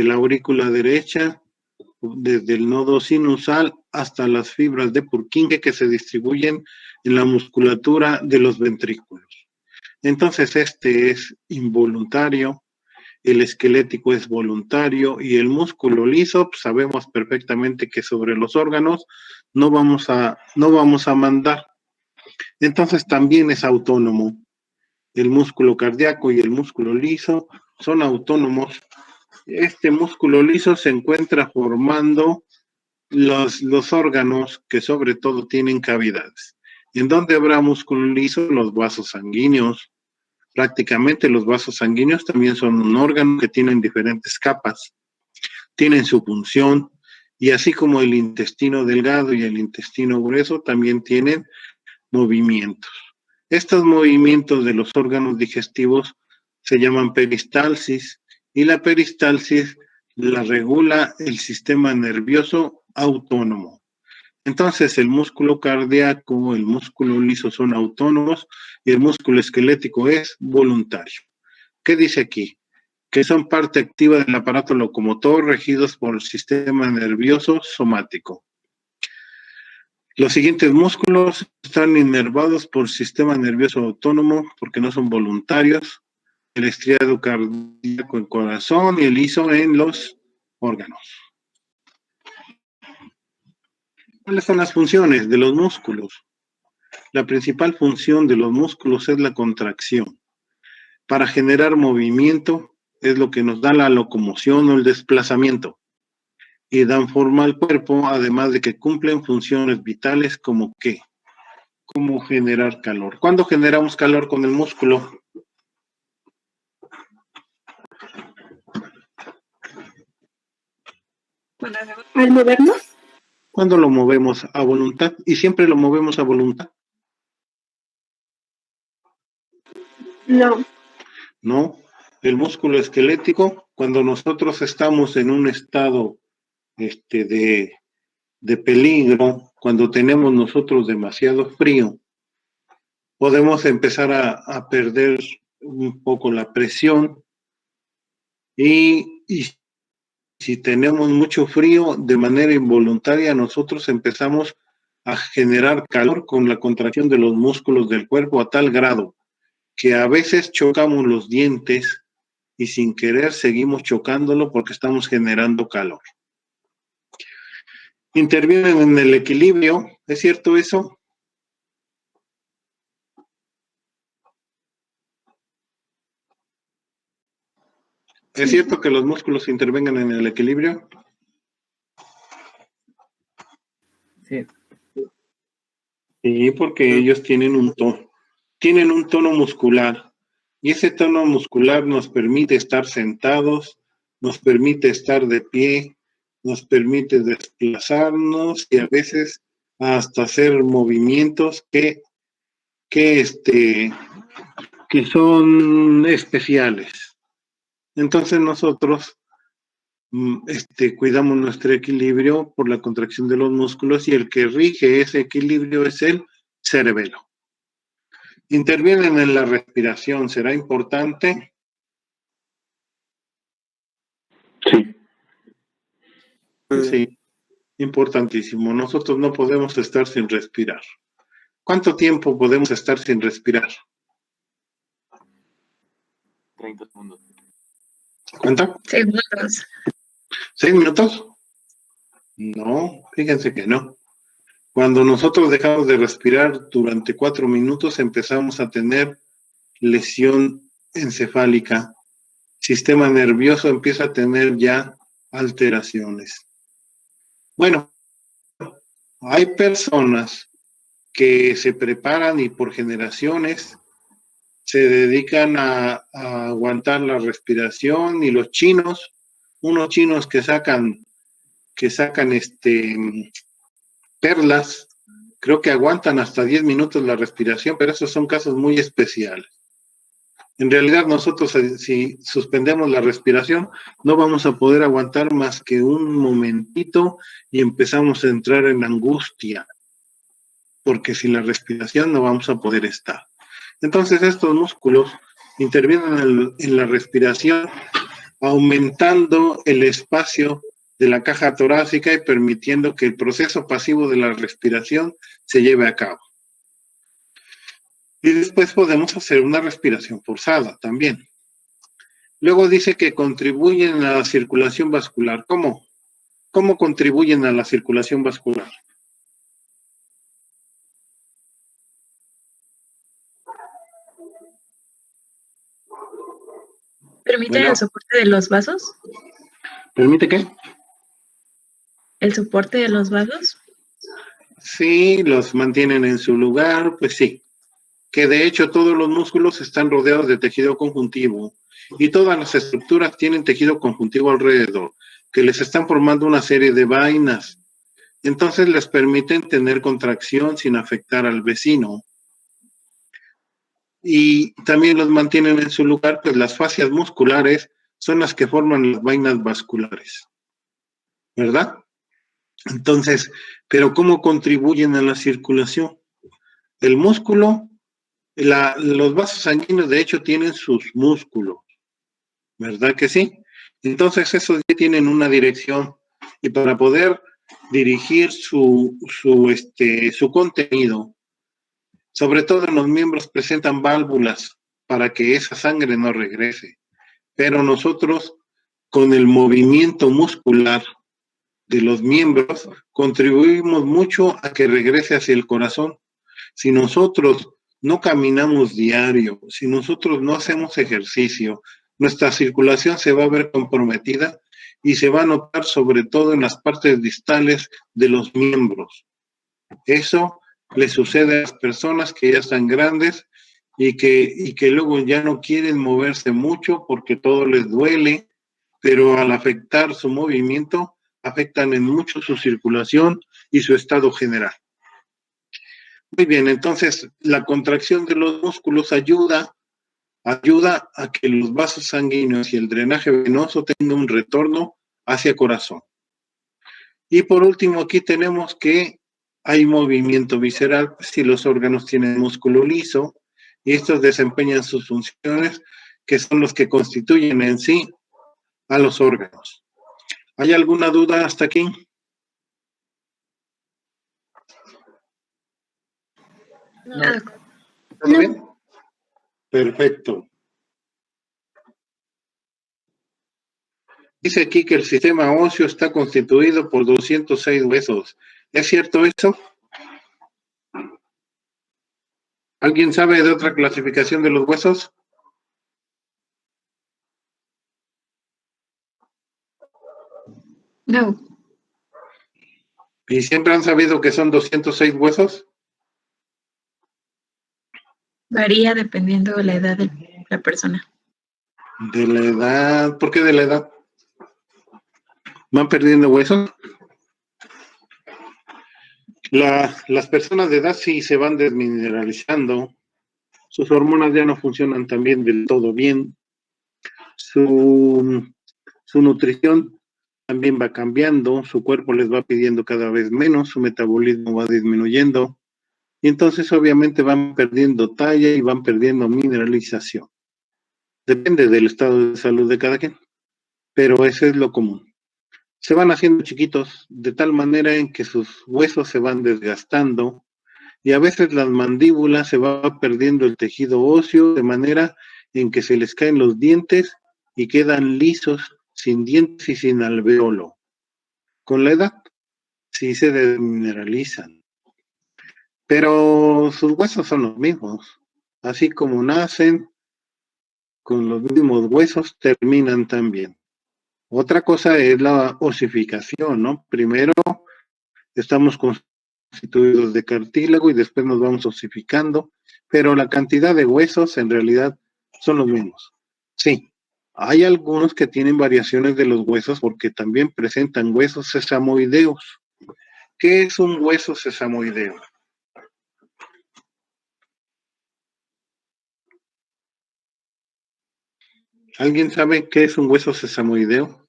la aurícula derecha, desde el nodo sinusal hasta las fibras de Purkinje que se distribuyen en la musculatura de los ventrículos. Entonces este es involuntario, el esquelético es voluntario y el músculo liso, pues sabemos perfectamente que sobre los órganos no vamos a mandar. Entonces también es autónomo. El músculo cardíaco y el músculo liso son autónomos. Este músculo liso se encuentra formando los órganos que sobre todo tienen cavidades. ¿En dónde habrá músculo liso? Los vasos sanguíneos. Prácticamente los vasos sanguíneos también son un órgano que tienen diferentes capas, tienen su función, y así como el intestino delgado y el intestino grueso también tienen movimientos. Estos movimientos de los órganos digestivos se llaman peristalsis, y la peristalsis la regula el sistema nervioso autónomo. Entonces, el músculo cardíaco, el músculo liso son autónomos y el músculo esquelético es voluntario. ¿Qué dice aquí? Que son parte activa del aparato locomotor regidos por el sistema nervioso somático. Los siguientes músculos están inervados por el sistema nervioso autónomo porque no son voluntarios. El estriado cardíaco en corazón y el liso en los órganos. ¿Cuáles son las funciones de los músculos? La principal función de los músculos es la contracción. Para generar movimiento es lo que nos da la locomoción o el desplazamiento. Y dan forma al cuerpo, además de que cumplen funciones vitales como ¿qué? Como generar calor. ¿Cuándo generamos calor con el músculo? ¿Al movernos? ¿Cuándo lo movemos a voluntad? ¿Y siempre lo movemos a voluntad? No. No. El músculo esquelético, cuando nosotros estamos en un estado de peligro, cuando tenemos nosotros demasiado frío, podemos empezar a perder un poco la presión y si tenemos mucho frío, de manera involuntaria nosotros empezamos a generar calor con la contracción de los músculos del cuerpo a tal grado que a veces chocamos los dientes y sin querer seguimos chocándolo porque estamos generando calor. Intervienen en el equilibrio, ¿es cierto eso? ¿Es cierto que los músculos intervengan en el equilibrio? Sí. Sí, porque ellos tienen un tono muscular, y ese tono muscular nos permite estar sentados, nos permite estar de pie, nos permite desplazarnos y a veces hasta hacer movimientos que son especiales. Entonces nosotros cuidamos nuestro equilibrio por la contracción de los músculos y el que rige ese equilibrio es el cerebelo. Intervienen en la respiración, ¿será importante? Sí. Sí, importantísimo. Nosotros no podemos estar sin respirar. ¿Cuánto tiempo podemos estar sin respirar? 30 segundos. ¿Cuánto? 6 minutos. ¿6 minutos? No, fíjense que no. Cuando nosotros dejamos de respirar durante 4 minutos, empezamos a tener lesión encefálica. Sistema nervioso empieza a tener ya alteraciones. Bueno, hay personas que se preparan y por generaciones se dedican a aguantar la respiración, y los chinos, unos chinos que sacan perlas, creo que aguantan hasta 10 minutos la respiración, pero esos son casos muy especiales. En realidad nosotros, si suspendemos la respiración, no vamos a poder aguantar más que un momentito y empezamos a entrar en angustia, porque sin la respiración no vamos a poder estar. Entonces estos músculos intervienen en la respiración aumentando el espacio de la caja torácica y permitiendo que el proceso pasivo de la respiración se lleve a cabo. Y después podemos hacer una respiración forzada también. Luego dice que contribuyen a la circulación vascular. ¿Cómo? ¿Cómo contribuyen a la circulación vascular? ¿Permite Bueno. el soporte de los vasos? ¿Permite qué? ¿El soporte de los vasos? Sí, los mantienen en su lugar, pues sí. Que de hecho todos los músculos están rodeados de tejido conjuntivo y todas las estructuras tienen tejido conjuntivo alrededor, que les están formando una serie de vainas. Entonces les permiten tener contracción sin afectar al vecino. Y también los mantienen en su lugar, pues las fascias musculares son las que forman las vainas vasculares, ¿verdad? Entonces, ¿pero cómo contribuyen a la circulación? El músculo, los vasos sanguíneos de hecho tienen sus músculos, ¿verdad que sí? Entonces esos ya tienen una dirección y para poder dirigir su contenido, sobre todo en los miembros presentan válvulas para que esa sangre no regrese. Pero nosotros, con el movimiento muscular de los miembros, contribuimos mucho a que regrese hacia el corazón. Si nosotros no caminamos diario, si nosotros no hacemos ejercicio, nuestra circulación se va a ver comprometida y se va a notar sobre todo en las partes distales de los miembros. Eso le sucede a las personas que ya están grandes y que luego ya no quieren moverse mucho porque todo les duele, pero al afectar su movimiento, afectan en mucho su circulación y su estado general. Muy bien, entonces la contracción de los músculos ayuda a que los vasos sanguíneos y el drenaje venoso tengan un retorno hacia corazón. Y por último, aquí tenemos que hay movimiento visceral si los órganos tienen músculo liso y estos desempeñan sus funciones que son los que constituyen en sí a los órganos. ¿Hay alguna duda hasta aquí? No. ¿Todo bien? Perfecto. Dice aquí que el sistema óseo está constituido por 206 huesos. ¿Es cierto eso? ¿Alguien sabe de otra clasificación de los huesos? No. ¿Y siempre han sabido que son 206 huesos? Varía dependiendo de la edad de la persona. De la edad. ¿Por qué de la edad? ¿Van perdiendo huesos? Las personas de edad sí se van desmineralizando. Sus hormonas ya no funcionan también del todo bien. Su nutrición también va cambiando, su cuerpo les va pidiendo cada vez menos, su metabolismo va disminuyendo, y entonces obviamente van perdiendo talla y van perdiendo mineralización. Depende del estado de salud de cada quien, pero eso es lo común. Se van haciendo chiquitos de tal manera en que sus huesos se van desgastando y a veces las mandíbulas se va perdiendo el tejido óseo de manera en que se les caen los dientes y quedan lisos, sin dientes y sin alvéolo. Con la edad sí se desmineralizan, pero sus huesos son los mismos. Así como nacen, con los mismos huesos terminan también. Otra cosa es la osificación, ¿no? Primero estamos constituidos de cartílago y después nos vamos osificando, pero la cantidad de huesos en realidad son los mismos. Sí, hay algunos que tienen variaciones de los huesos porque también presentan huesos sesamoideos. ¿Qué es un hueso sesamoideo? ¿Alguien sabe qué es un hueso sesamoideo?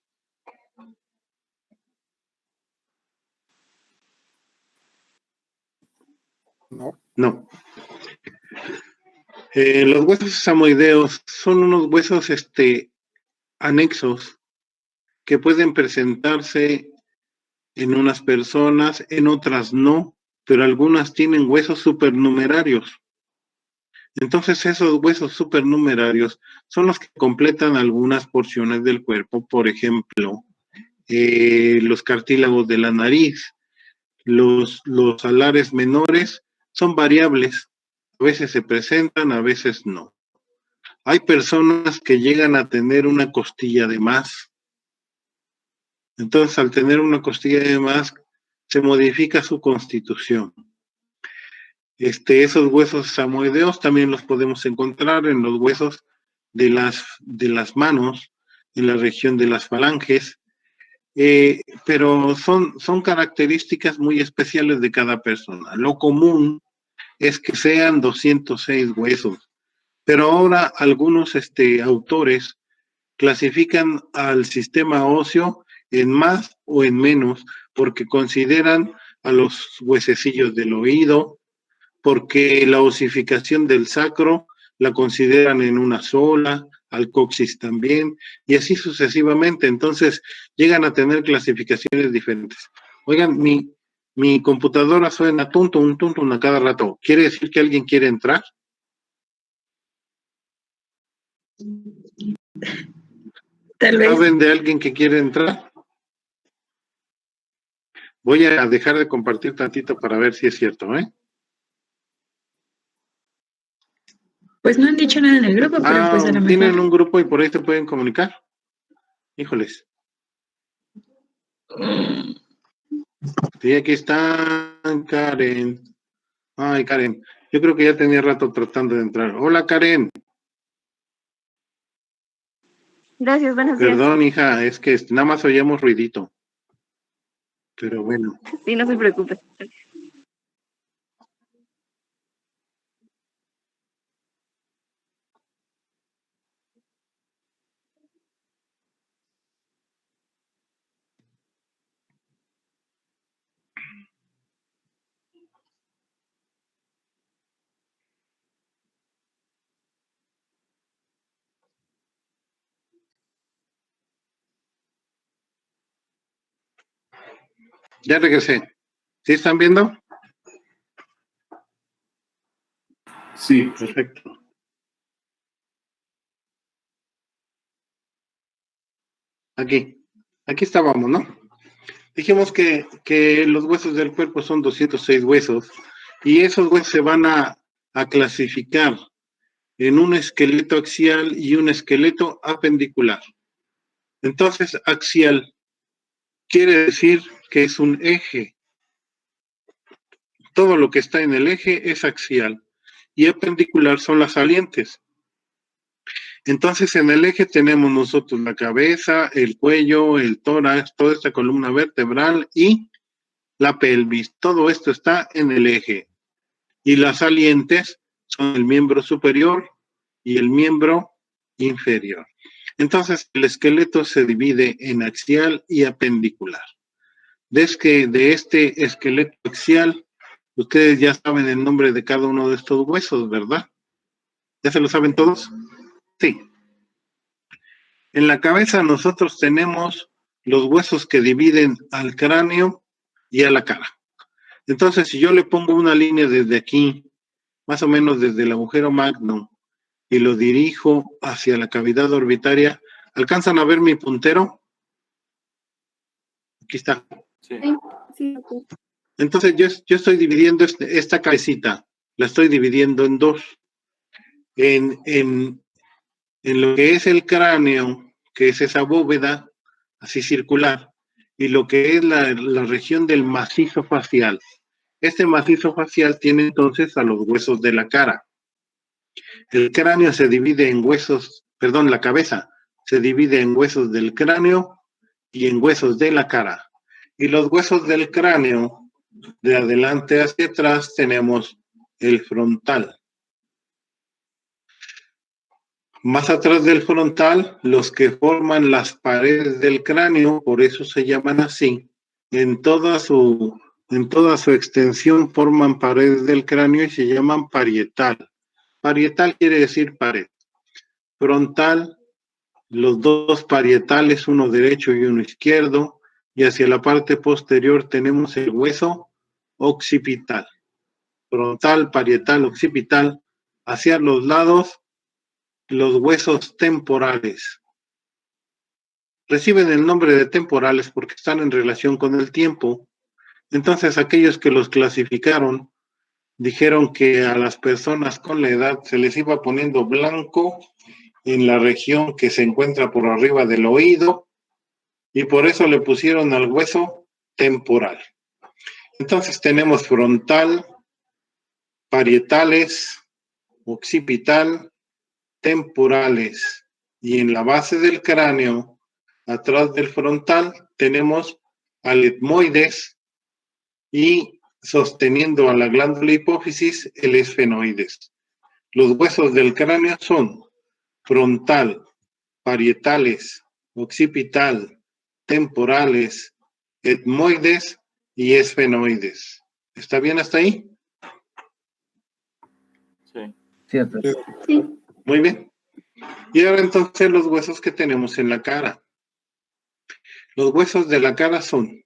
No. Los huesos sesamoideos son unos huesos anexos que pueden presentarse en unas personas, en otras no, pero algunas tienen huesos supernumerarios. Entonces esos huesos supernumerarios son los que completan algunas porciones del cuerpo, por ejemplo, los cartílagos de la nariz, los alares menores son variables, a veces se presentan, a veces no. Hay personas que llegan a tener una costilla de más. Entonces, al tener una costilla de más, se modifica su constitución. Esos huesos samoideos también los podemos encontrar en los huesos de las manos, en la región de las falanges, pero son características muy especiales de cada persona. Lo común es que sean 206 huesos, pero ahora algunos autores clasifican al sistema óseo en más o en menos, porque consideran a los huesecillos del oído, porque la osificación del sacro la consideran en una sola, al coxis también, y así sucesivamente. Entonces llegan a tener clasificaciones diferentes. Oigan, mi computadora suena tuntun a cada rato. ¿Quiere decir que alguien quiere entrar? Tal vez. ¿Saben de alguien que quiere entrar? Voy a dejar de compartir tantito para ver si es cierto, ¿eh? Pues no han dicho nada en el grupo, pero pues a lo mejor. ¿Tienen un grupo y por ahí te pueden comunicar? Híjoles. Sí, aquí están, Karen. Ay, Karen. Yo creo que ya tenía rato tratando de entrar. Hola, Karen. Gracias, buenos días. Perdón, hija, es que nada más oíamos ruidito. Pero bueno. Sí, no se preocupe. Ya regresé. ¿Sí están viendo? Sí. Perfecto. Aquí estábamos, ¿no? Dijimos que los huesos del cuerpo son 206 huesos y esos huesos se van a clasificar en un esqueleto axial y un esqueleto apendicular. Entonces, axial quiere decir que es un eje. Todo lo que está en el eje es axial y apendicular son las salientes. Entonces, en el eje tenemos nosotros la cabeza, el cuello, el tórax, toda esta columna vertebral y la pelvis. Todo esto está en el eje. Y las salientes son el miembro superior y el miembro inferior. Entonces, el esqueleto se divide en axial y apendicular. De este esqueleto axial, ustedes ya saben el nombre de cada uno de estos huesos, ¿verdad? ¿Ya se lo saben todos? Sí. En la cabeza nosotros tenemos los huesos que dividen al cráneo y a la cara. Entonces, si yo le pongo una línea desde aquí, más o menos desde el agujero magno, y lo dirijo hacia la cavidad orbitaria, ¿alcanzan a ver mi puntero? Aquí está. Sí. Sí. Entonces, yo estoy dividiendo esta cabecita, la estoy dividiendo en dos. En lo que es el cráneo, que es esa bóveda así circular, y lo que es la región del macizo facial. Este macizo facial tiene entonces a los huesos de la cara. El cráneo se divide en huesos, perdón, la cabeza se divide en huesos del cráneo y en huesos de la cara. Y los huesos del cráneo, de adelante hacia atrás, tenemos el frontal. Más atrás del frontal, los que forman las paredes del cráneo, por eso se llaman así, en toda su extensión forman paredes del cráneo y se llaman parietal. Parietal quiere decir pared. Frontal los dos parietales, uno derecho y uno izquierdo, y hacia la parte posterior tenemos el hueso occipital, frontal, parietal, occipital, hacia los lados los huesos temporales. Reciben el nombre de temporales porque están en relación con el tiempo. Entonces aquellos que los clasificaron dijeron que a las personas con la edad se les iba poniendo blanco en la región que se encuentra por arriba del oído y por eso le pusieron al hueso temporal. Entonces tenemos frontal, parietales, occipital, temporales y en la base del cráneo, atrás del frontal, tenemos al etmoides y sosteniendo a la glándula hipófisis, el esfenoides. Los huesos del cráneo son frontal, parietales, occipital, temporales, etmoides y esfenoides. ¿Está bien hasta ahí? Sí. Cierto. Sí. Muy bien. Y ahora entonces los huesos que tenemos en la cara. Los huesos de la cara son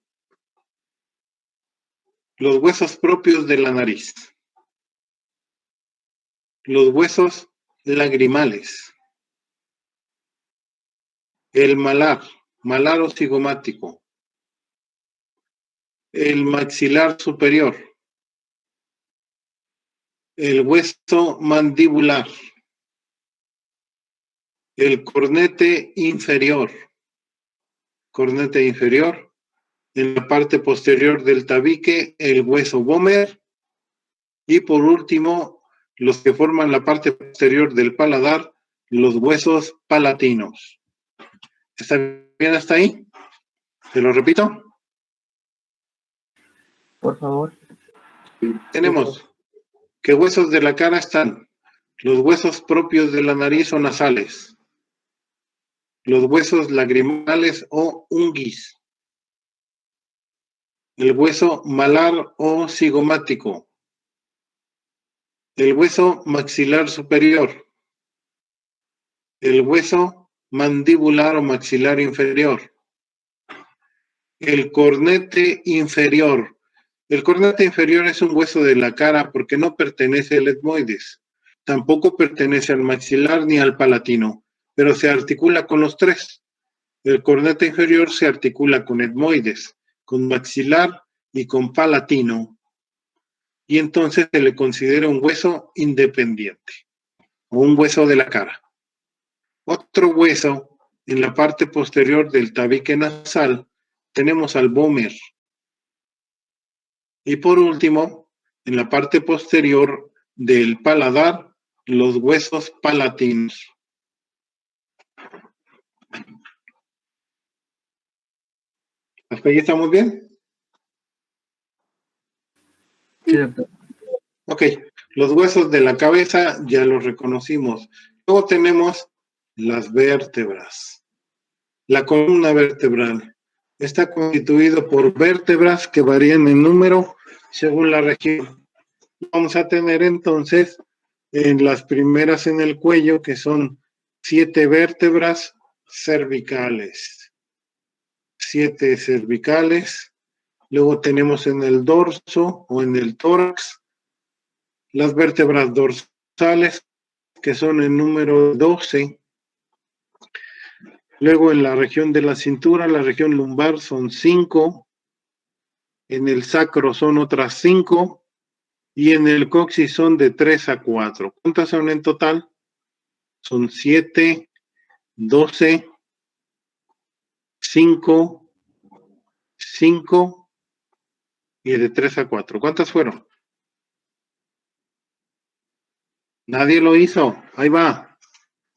los huesos propios de la nariz, los huesos lagrimales, el malar, malar cigomático, el maxilar superior, el hueso mandibular, el cornete inferior, en la parte posterior del tabique, el hueso vomer, y por último, los que forman la parte posterior del paladar, los huesos palatinos. ¿Está bien hasta ahí? ¿Te lo repito? Por favor. Tenemos que huesos de la cara están los huesos propios de la nariz o nasales, los huesos lagrimales o unguis, el hueso malar o cigomático, el hueso maxilar superior, el hueso mandibular o maxilar inferior, el cornete inferior. El cornete inferior es un hueso de la cara porque no pertenece al etmoides, tampoco pertenece al maxilar ni al palatino, pero se articula con los tres. El cornete inferior se articula con etmoides, con maxilar y con palatino, y entonces se le considera un hueso independiente o un hueso de la cara. Otro hueso en la parte posterior del tabique nasal tenemos al vomer. Y por último, en la parte posterior del paladar, los huesos palatinos. ¿Hasta ahí estamos bien? Sí, doctor. Ok, los huesos de la cabeza ya los reconocimos. Luego tenemos las vértebras. La columna vertebral está constituido por vértebras que varían en número según la región. Vamos a tener entonces en las primeras en el cuello, que son 7 vértebras cervicales. 7 cervicales. Luego tenemos en el dorso o en el tórax las vértebras dorsales, que son en número 12. Luego en la región de la cintura, la región lumbar, son 5. En el sacro son otras 5. Y en el coxis son de 3 a 4. ¿Cuántas son en total? Son 7, 12, 5, 5 y de 3 a 4. ¿Cuántas fueron? Nadie lo hizo. Ahí va.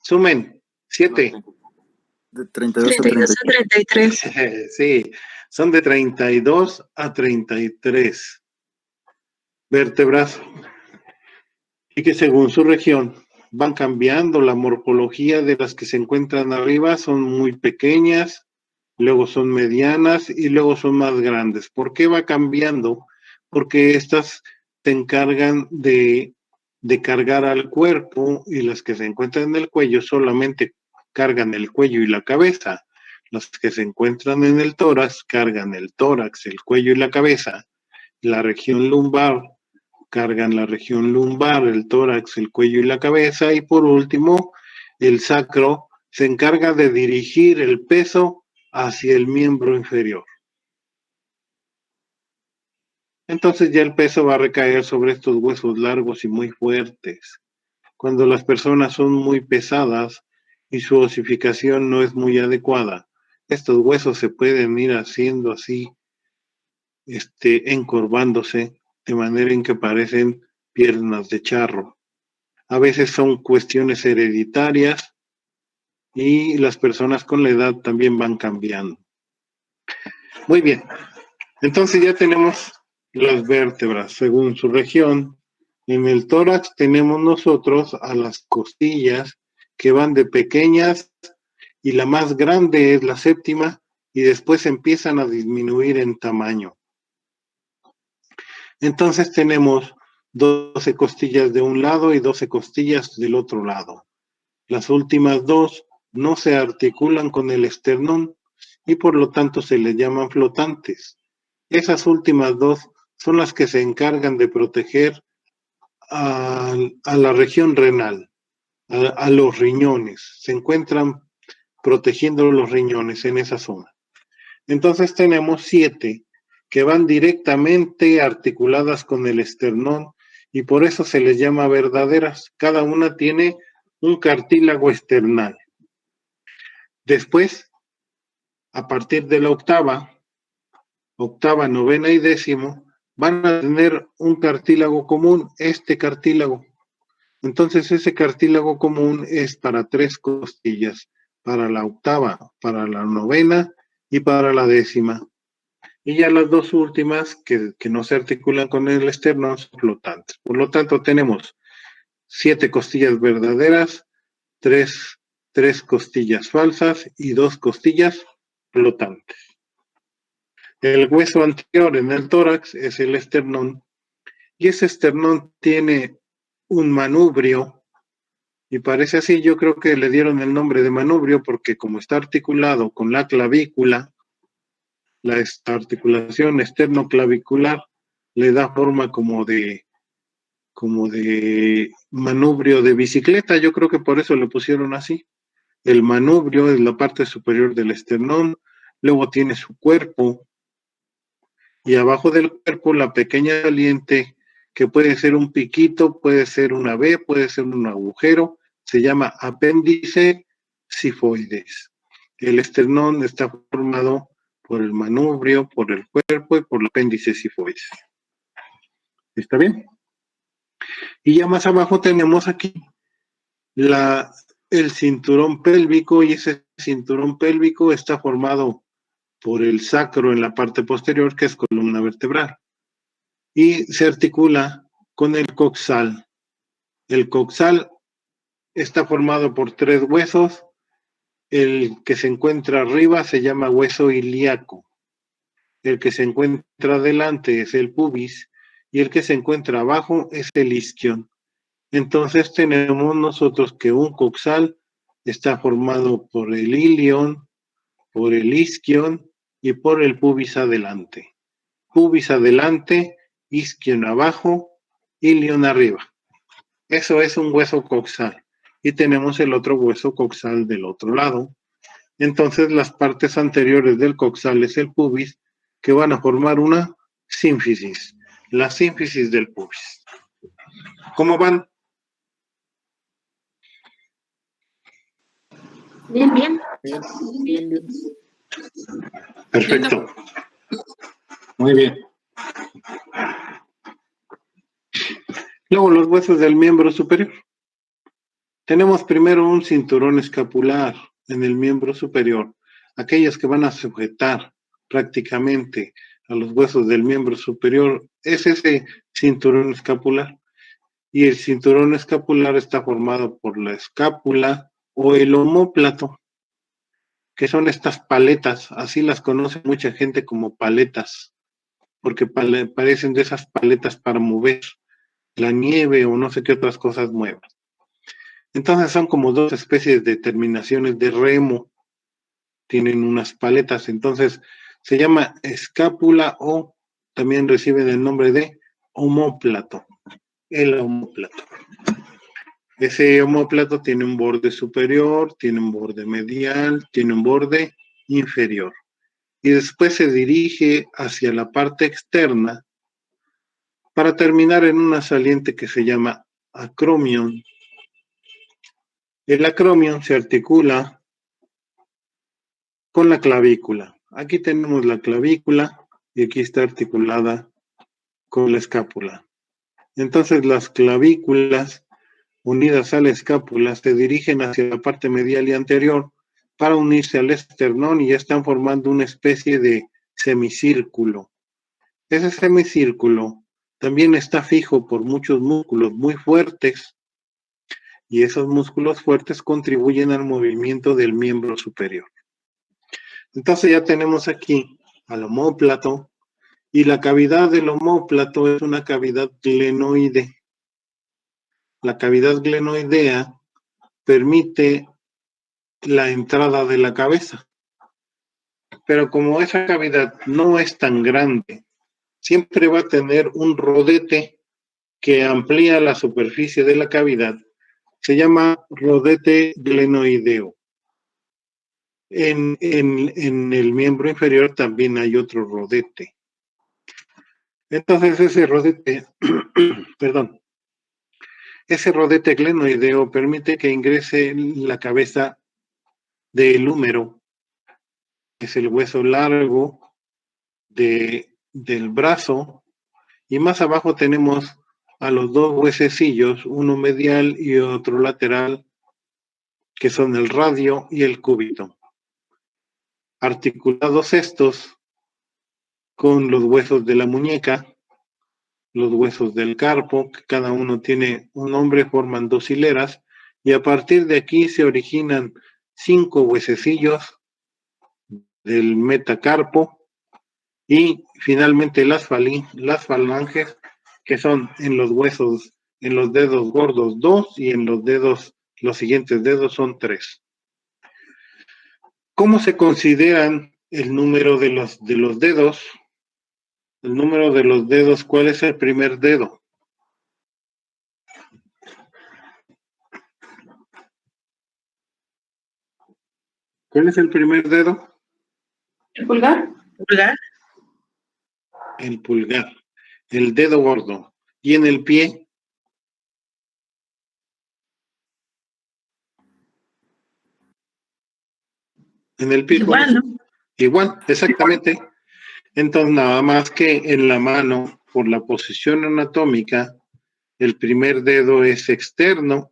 Sumen. 7. De 32 a 32 a 33. Sí, son de 32 a 33 vértebras y que según su región van cambiando. La morfología de las que se encuentran arriba son muy pequeñas, luego son medianas y luego son más grandes. ¿Por qué va cambiando? Porque estas te encargan de cargar al cuerpo y las que se encuentran en el cuello solamente cargan el cuello y la cabeza. Las que se encuentran en el tórax cargan el tórax, el cuello y la cabeza. La región lumbar cargan la región lumbar, el tórax, el cuello y la cabeza. Y por último, el sacro se encarga de dirigir el peso hacia el miembro inferior. Entonces ya el peso va a recaer sobre estos huesos largos y muy fuertes. Cuando las personas son muy pesadas y su osificación no es muy adecuada, estos huesos se pueden ir haciendo así, encorvándose, de manera en que parecen piernas de charro. A veces son cuestiones hereditarias y las personas con la edad también van cambiando. Muy bien, entonces ya tenemos las vértebras según su región. En el tórax tenemos nosotros a las costillas que van de pequeñas y la más grande es la séptima y después empiezan a disminuir en tamaño. Entonces tenemos 12 costillas de un lado y 12 costillas del otro lado. Las últimas dos no se articulan con el esternón y por lo tanto se les llaman flotantes. Esas últimas dos son las que se encargan de proteger a la región renal, a los riñones. Se encuentran protegiendo los riñones en esa zona. Entonces tenemos 7 que van directamente articuladas con el esternón y por eso se les llama verdaderas. Cada una tiene un cartílago esternal. Después, a partir de la octava, novena y décimo, van a tener un cartílago común, este cartílago. Entonces ese cartílago común es para 3 costillas, para la octava, para la novena y para la décima. Y ya las dos últimas que no se articulan con el esternón son flotantes. Por lo tanto tenemos 7 costillas verdaderas, 3 costillas falsas y 2 costillas flotantes. El hueso anterior en el tórax es el esternón y ese esternón tiene un manubrio y parece así, yo creo que le dieron el nombre de manubrio porque como está articulado con la clavícula, esta articulación esternoclavicular le da forma como de manubrio de bicicleta, yo creo que por eso le pusieron así. El manubrio es la parte superior del esternón, luego tiene su cuerpo y abajo del cuerpo la pequeña saliente que puede ser un piquito, puede ser una V, puede ser un agujero, se llama apéndice sifoides. El esternón está formado por el manubrio, por el cuerpo y por el apéndice sifoides. ¿Está bien? Y ya más abajo tenemos aquí el cinturón pélvico y ese cinturón pélvico está formado por el sacro en la parte posterior, que es columna vertebral, y se articula con el coxal. El coxal está formado por 3 huesos. El que se encuentra arriba se llama hueso ilíaco. El que se encuentra adelante es el pubis y el que se encuentra abajo es el isquion. Entonces tenemos nosotros que un coxal está formado por el ilion, por el isquion y por el pubis adelante. Pubis adelante, isquion abajo, ilion arriba. Eso es un hueso coxal. Y tenemos el otro hueso coxal del otro lado. Entonces las partes anteriores del coxal es el pubis que van a formar una sínfisis. La sínfisis del pubis. ¿Cómo van? Bien, bien. Bien. Perfecto. Muy bien. Luego los huesos del miembro superior. Tenemos primero un cinturón escapular en el miembro superior. Aquellos que van a sujetar prácticamente a los huesos del miembro superior es ese cinturón escapular. Y el cinturón escapular está formado por la escápula o el omóplato, que son estas paletas, así las conoce mucha gente como paletas, porque parecen de esas paletas para mover la nieve o no sé qué otras cosas muevan. Entonces son como dos especies de terminaciones de remo, tienen unas paletas, entonces se llama escápula o también reciben el nombre de omóplato, el omóplato. Ese omóplato tiene un borde superior, tiene un borde medial, tiene un borde inferior. Y después se dirige hacia la parte externa para terminar en una saliente que se llama acromion. El acromion se articula con la clavícula. Aquí tenemos la clavícula y aquí está articulada con la escápula. Entonces las clavículas unidas a la escápula se dirigen hacia la parte medial y anterior para unirse al esternón y ya están formando una especie de semicírculo. Ese semicírculo también está fijo por muchos músculos muy fuertes y esos músculos fuertes contribuyen al movimiento del miembro superior. Entonces ya tenemos aquí al omóplato y la cavidad del omóplato es una cavidad glenoide. La cavidad glenoidea permite la entrada de la cabeza, pero como esa cavidad no es tan grande, siempre va a tener un rodete que amplía la superficie de la cavidad. Se llama rodete glenoideo. En el miembro inferior también hay otro rodete. Entonces ese rodete, perdón, ese rodete glenoideo permite que ingrese la cabeza del húmero, es el hueso largo del brazo, y más abajo tenemos a los dos huesecillos, uno medial y otro lateral, que son el radio y el cúbito. Articulados estos con los huesos de la muñeca, los huesos del carpo, que cada uno tiene un nombre, forman dos hileras, y a partir de aquí se originan 5 huesecillos del metacarpo, y finalmente las falanges, que son en los huesos, en los dedos gordos 2 y en los siguientes dedos son 3. ¿Cómo se consideran el número de los dedos? El número de los dedos, ¿cuál es el primer dedo? ¿Cuál es el primer dedo? ¿El pulgar? ¿Pulgar? El pulgar, el dedo gordo. ¿Y en el pie? En el pie. Igual, ¿no? Igual, exactamente. Entonces, nada más que en la mano, por la posición anatómica, el primer dedo es externo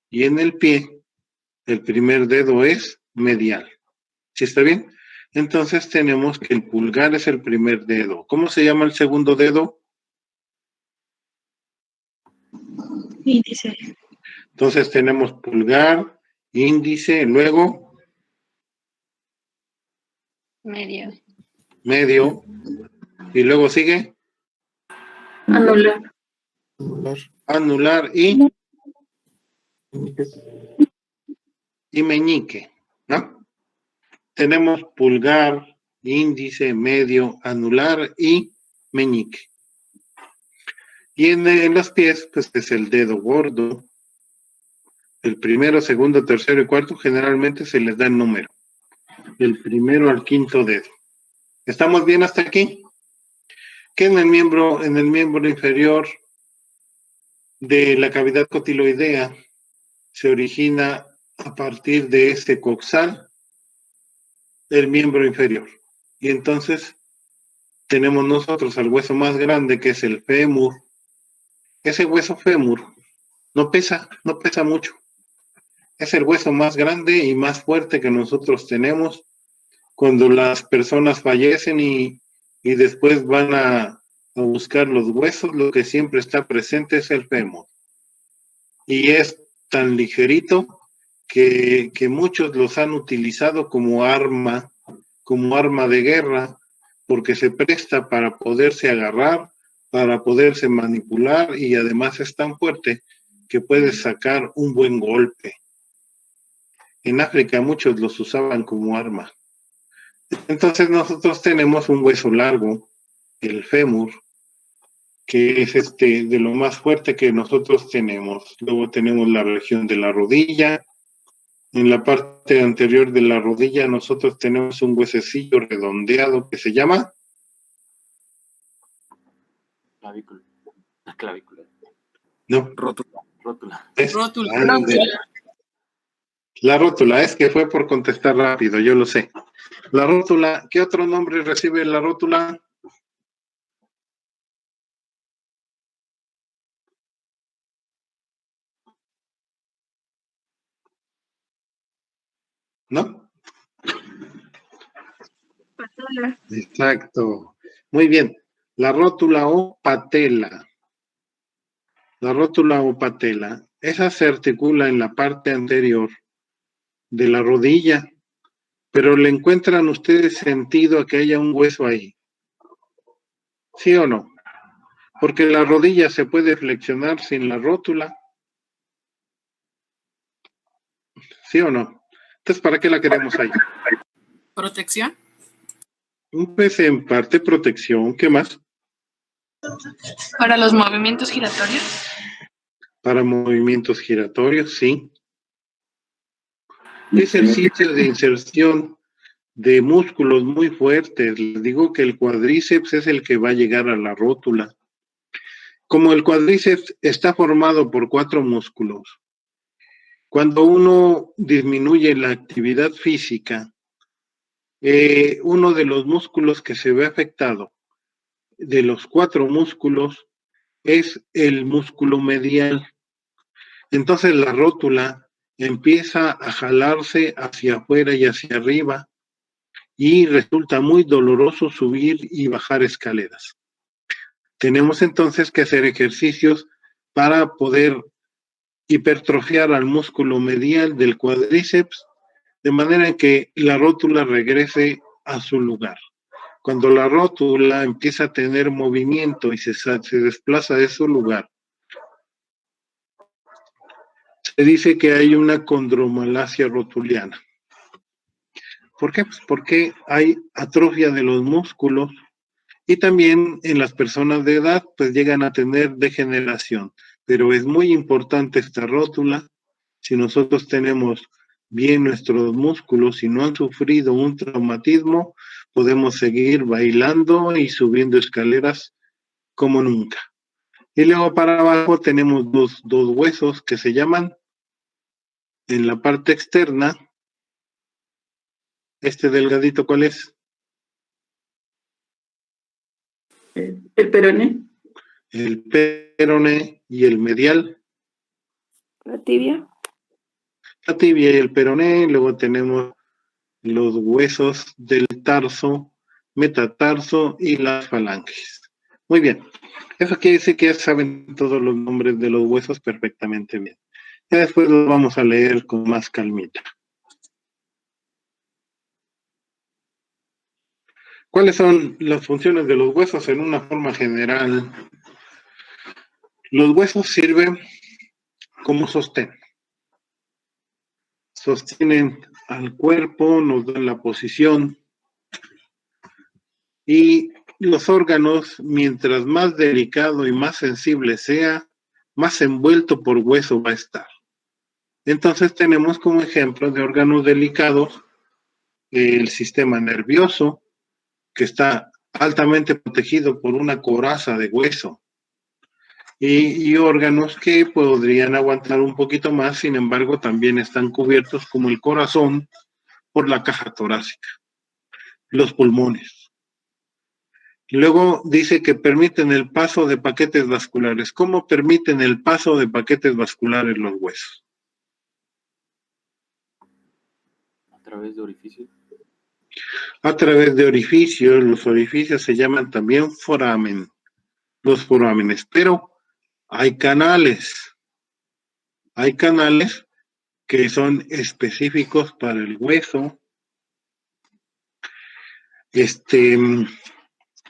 y en el pie, el primer dedo es medial. ¿Sí está bien? Entonces tenemos que el pulgar es el primer dedo. ¿Cómo se llama el segundo dedo? Índice. Entonces tenemos pulgar, índice, luego medio, y luego sigue Anular. anular y meñique, ¿no? Tenemos pulgar, índice, medio, anular y meñique. Y en los pies, pues es el dedo gordo. El primero, segundo, tercero y cuarto generalmente se les da el número. Del primero al quinto dedo. ¿Estamos bien hasta aquí? Que en el miembro inferior de la cavidad cotiloidea se origina a partir de este coxal el miembro inferior. Y entonces tenemos nosotros al hueso más grande, que es el fémur. Ese hueso fémur no pesa mucho. Es el hueso más grande y más fuerte que nosotros tenemos. Cuando las personas fallecen y después van a buscar los huesos, lo que siempre está presente es el fémur. Y es tan ligerito que muchos los han utilizado como arma de guerra, porque se presta para poderse agarrar, para poderse manipular, y además es tan fuerte que puede sacar un buen golpe. En África muchos los usaban como arma. Entonces nosotros tenemos un hueso largo, el fémur, que es de lo más fuerte que nosotros tenemos. Luego tenemos la región de la rodilla. En la parte anterior de la rodilla nosotros tenemos un huesecillo redondeado que se llama Clavícula. La clavícula. no, Rótula. Rótula. es Rótula. grande. La rótula, es que fue por contestar rápido, yo lo sé. La rótula, ¿qué otro nombre recibe la rótula? ¿No? Patela. Exacto. Muy bien. La rótula o patela. La rótula o patela, esa se articula en la parte anterior de la rodilla, pero ¿le encuentran ustedes sentido a que haya un hueso ahí? ¿Sí o no? Porque la rodilla se puede flexionar sin la rótula. ¿Sí o no? Entonces, ¿para qué la queremos ahí? Protección. Pues en parte protección, ¿qué más? Para los movimientos giratorios. Para movimientos giratorios, sí. Es el sitio de inserción de músculos muy fuertes. Les digo que el cuádriceps es el que va a llegar a la rótula. Como el cuádriceps está formado por 4 músculos, cuando uno disminuye la actividad física, uno de los músculos que se ve afectado de los 4 músculos es el músculo medial. Entonces la rótula empieza a jalarse hacia afuera y hacia arriba y resulta muy doloroso subir y bajar escaleras. Tenemos entonces que hacer ejercicios para poder hipertrofiar al músculo medial del cuádriceps de manera que la rótula regrese a su lugar. Cuando la rótula empieza a tener movimiento y se desplaza de su lugar, se dice que hay una condromalacia rotuliana. ¿Por qué? Pues porque hay atrofia de los músculos y también en las personas de edad pues llegan a tener degeneración. Pero es muy importante esta rótula. Si nosotros tenemos bien nuestros músculos y no han sufrido un traumatismo, podemos seguir bailando y subiendo escaleras como nunca. Y luego para abajo tenemos dos huesos que se llaman, en la parte externa, este delgadito, ¿cuál es? El peroné. El peroné y el medial. La tibia. La tibia y el peroné, luego tenemos los huesos del tarso, metatarso y las falanges. Muy bien, eso quiere decir que ya saben todos los nombres de los huesos perfectamente bien. Ya después los vamos a leer con más calmita. ¿Cuáles son las funciones de los huesos en una forma general? Los huesos sirven como sostén. Sostienen al cuerpo, nos dan la posición y los órganos, mientras más delicado y más sensible sea, más envuelto por hueso va a estar. Entonces tenemos como ejemplo de órganos delicados el sistema nervioso, que está altamente protegido por una coraza de hueso, y órganos que podrían aguantar un poquito más, sin embargo también están cubiertos, como el corazón, por la caja torácica, los pulmones. Luego dice que permiten el paso de paquetes vasculares. ¿Cómo permiten el paso de paquetes vasculares los huesos? A través de orificios. A través de orificios. Los orificios se llaman también foramen, los forámenes, pero hay canales que son específicos para el hueso,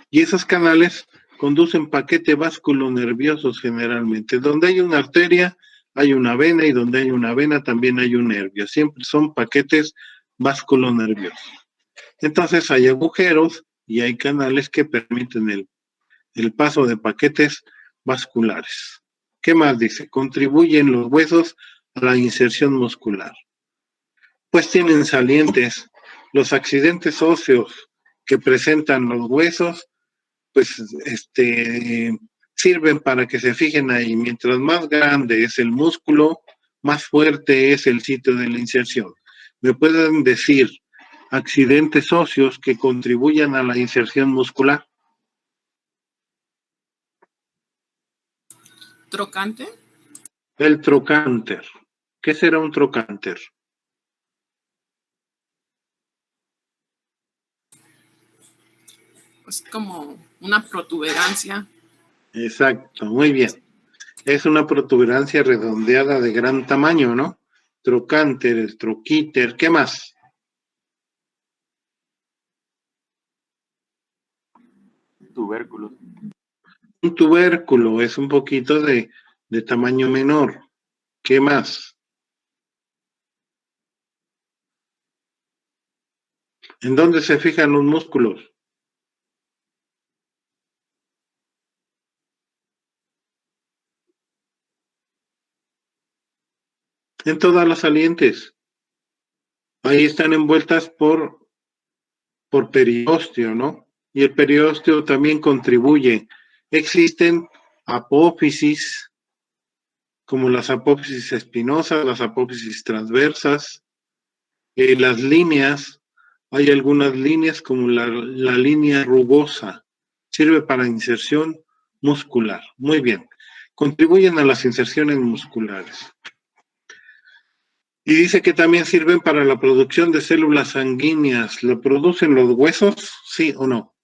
y esos canales conducen paquetes vasculonerviosos generalmente. Donde hay una arteria, hay una vena y donde hay una vena también hay un nervio. Siempre son paquetes vasculonerviosos. Entonces hay agujeros y hay canales que permiten el paso de paquetes vasculares. ¿Qué más dice? Contribuyen los huesos a la inserción muscular. Pues tienen salientes. Los accidentes óseos que presentan los huesos, pues sirven para que se fijen ahí. Mientras más grande es el músculo, más fuerte es el sitio de la inserción. ¿Me pueden decir accidentes óseos que contribuyan a la inserción muscular? ¿Trocante? El trocánter. ¿Qué será un trocánter? Es como una protuberancia. Exacto, muy bien. Es una protuberancia redondeada de gran tamaño, ¿no? Trocánter, el troquíter, ¿qué más? Tubérculos. Un tubérculo es un poquito de tamaño menor. ¿Qué más? ¿En dónde se fijan los músculos? En todas las salientes. Ahí están envueltas por periósteo, ¿no? Y el periósteo también contribuye. Existen apófisis, como las apófisis espinosas, las apófisis transversas, las líneas, hay algunas líneas como la línea rugosa, sirve para inserción muscular. Muy bien, contribuyen a las inserciones musculares. Y dice que también sirven para la producción de células sanguíneas. ¿Lo producen los huesos? ¿Sí o no?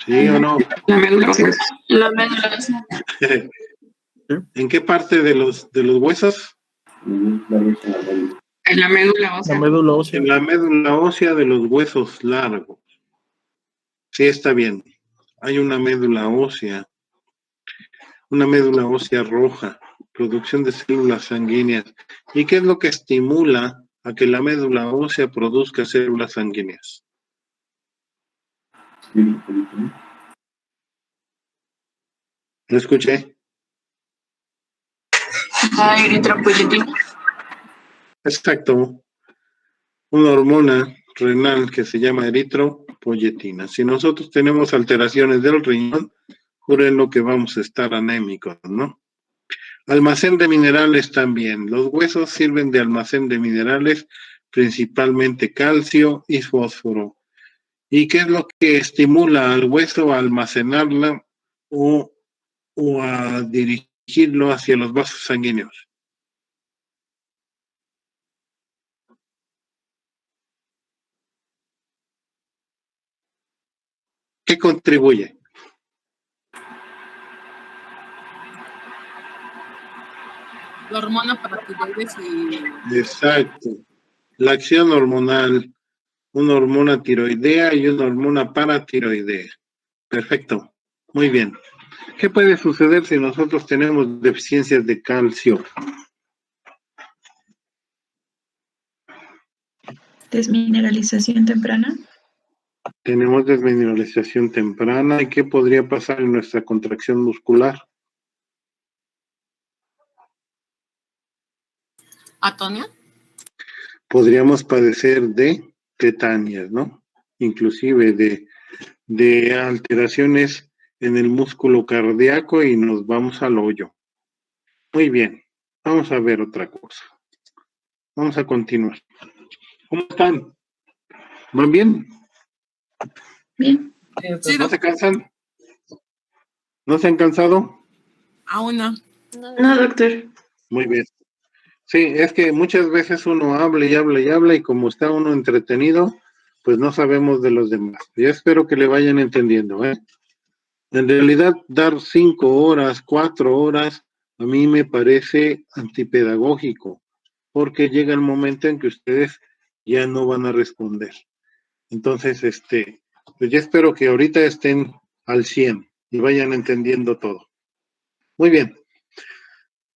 ¿Sí o no? La médula ósea. La médula ósea. ¿En qué parte de los huesos? En la médula ósea. La médula ósea. En la médula ósea de los huesos largos. Sí, está bien. Hay una médula ósea roja, producción de células sanguíneas. ¿Y qué es lo que estimula a que la médula ósea produzca células sanguíneas? ¿Lo escuché? La eritropoyetina. Exacto. Una hormona renal que se llama eritropoyetina. Si nosotros tenemos alteraciones del riñón, júrenlo que vamos a estar anémicos, ¿no? Almacén de minerales también. Los huesos sirven de almacén de minerales, principalmente calcio y fósforo. ¿Y qué es lo que estimula al hueso a almacenarla o a dirigirlo hacia los vasos sanguíneos? ¿Qué contribuye? La hormona para tiroides y Exacto. La acción hormonal, una hormona tiroidea y una hormona paratiroidea. Perfecto. Muy bien. ¿Qué puede suceder si nosotros tenemos deficiencias de calcio? Desmineralización temprana. Tenemos desmineralización temprana. ¿Y qué podría pasar en nuestra contracción muscular? atonia. Podríamos padecer de tetanias, ¿no? Inclusive de alteraciones en el músculo cardíaco y nos vamos al hoyo. Muy bien, vamos a ver otra cosa. Vamos a continuar. ¿Cómo están? ¿Van bien? Bien. Sí, ¿No se cansan? ¿No se han cansado? aún no. No, doctor. Muy bien. Sí, es que muchas veces uno habla y habla y habla y como está uno entretenido, pues no sabemos de los demás. Yo espero que le vayan entendiendo, ¿eh? En realidad, dar 5 horas, 4 horas, a mí me parece antipedagógico, porque llega el momento en que ustedes ya no van a responder. Entonces, Pues ya espero que ahorita estén al 100 y vayan entendiendo todo. Muy bien.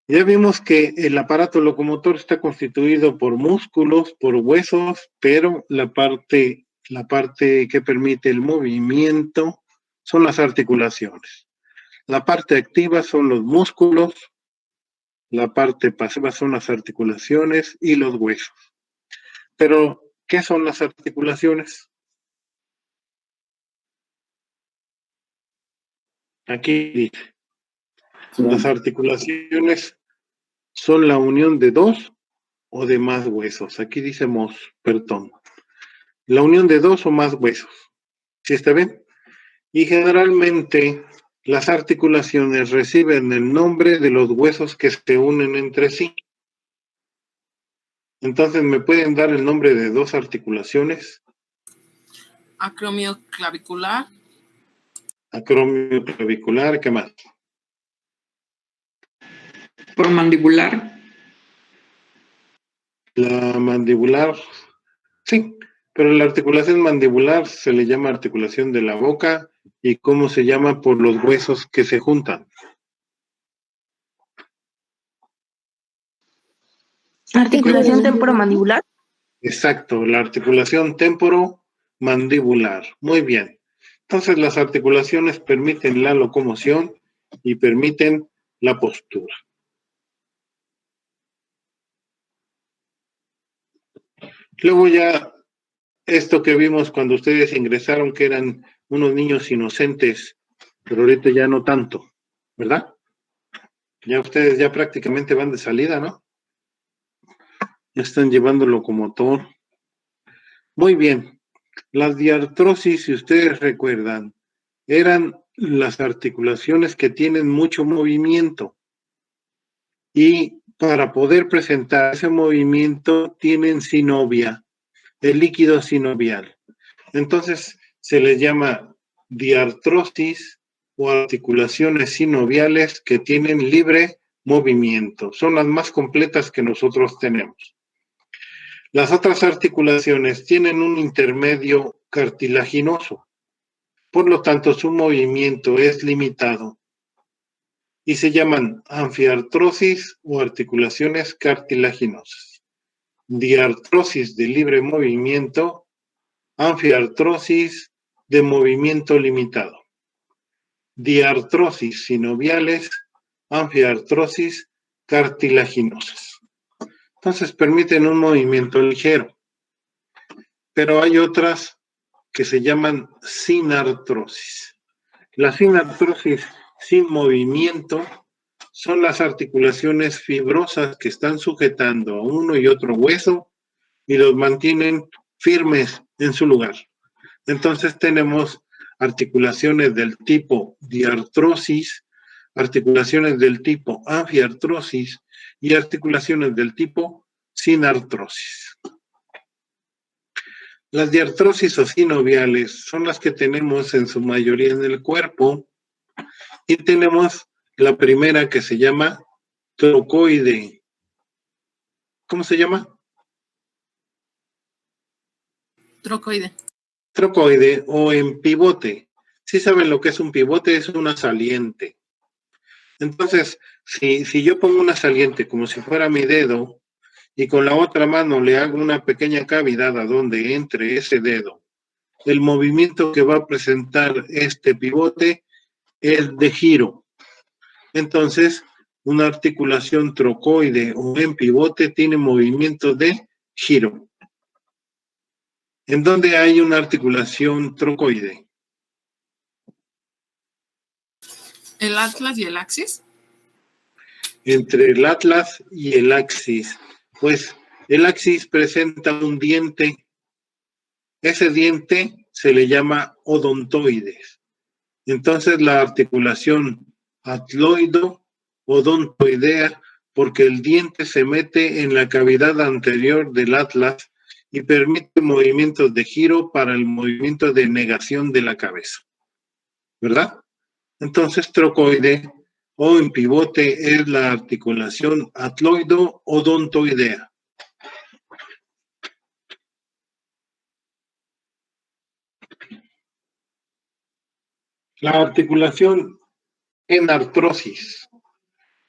Ya vimos que el aparato locomotor está constituido por músculos, por huesos, pero la parte que permite el movimiento son las articulaciones. La parte activa son los músculos, la parte pasiva son las articulaciones y los huesos. Pero, ¿qué son las articulaciones? Aquí dice. Las articulaciones son la unión de dos o de más huesos. Aquí dice perdón. La unión de dos o más huesos. ¿Sí está bien? Y generalmente las articulaciones reciben el nombre de los huesos que se unen entre sí. Entonces, ¿me pueden dar el nombre de dos articulaciones? Acromioclavicular. Acromioclavicular, ¿qué más? Promandibular. La mandibular, sí, pero la articulación mandibular se le llama articulación de la boca. ¿Y cómo se llama? Por los huesos que se juntan. Articulación temporomandibular. Exacto, la articulación temporomandibular. Muy bien. Entonces, las articulaciones permiten la locomoción y permiten la postura. Luego ya, esto que vimos cuando ustedes ingresaron, que eran unos niños inocentes, pero ahorita ya no tanto, ¿verdad? Ya ustedes ya prácticamente van de salida, ¿no? Ya están llevando locomotor. Muy bien. Las diartrosis, si ustedes recuerdan, eran las articulaciones que tienen mucho movimiento. Y para poder presentar ese movimiento tienen sinovia, el líquido sinovial. Entonces se les llama diartrosis o articulaciones sinoviales que tienen libre movimiento. Son las más completas que nosotros tenemos. Las otras articulaciones tienen un intermedio cartilaginoso. Por lo tanto, su movimiento es limitado y se llaman anfiartrosis o articulaciones cartilaginosas. Diartrosis de libre movimiento, anfiartrosis de movimiento limitado. Diartrosis sinoviales, anfiartrosis cartilaginosas. Entonces permiten un movimiento ligero. Pero hay otras que se llaman sinartrosis. La sinartrosis sin movimiento son las articulaciones fibrosas que están sujetando a uno y otro hueso y los mantienen firmes en su lugar. Entonces tenemos articulaciones del tipo diartrosis, articulaciones del tipo anfiartrosis y articulaciones del tipo sinartrosis. Las diartrosis o sinoviales son las que tenemos en su mayoría en el cuerpo y tenemos la primera que se llama trocoide. ¿Cómo se llama? Trocoide. Trocoide o en pivote. ¿Sí saben lo que es un pivote? Es una saliente. Entonces, si yo pongo una saliente como si fuera mi dedo y con la otra mano le hago una pequeña cavidad a donde entre ese dedo, el movimiento que va a presentar este pivote es de giro. Entonces, una articulación trocoide o en pivote tiene movimiento de giro. ¿En dónde hay una articulación trocoide? ¿El atlas y el axis? Entre el atlas y el axis. Pues el axis presenta un diente. Ese diente se le llama odontoides. Entonces la articulación atloido-odontoidea, porque el diente se mete en la cavidad anterior del atlas y permite movimientos de giro para el movimiento de negación de la cabeza. ¿Verdad? Entonces, trocoide o en pivote es la articulación atloido-odontoidea. La articulación en artrosis.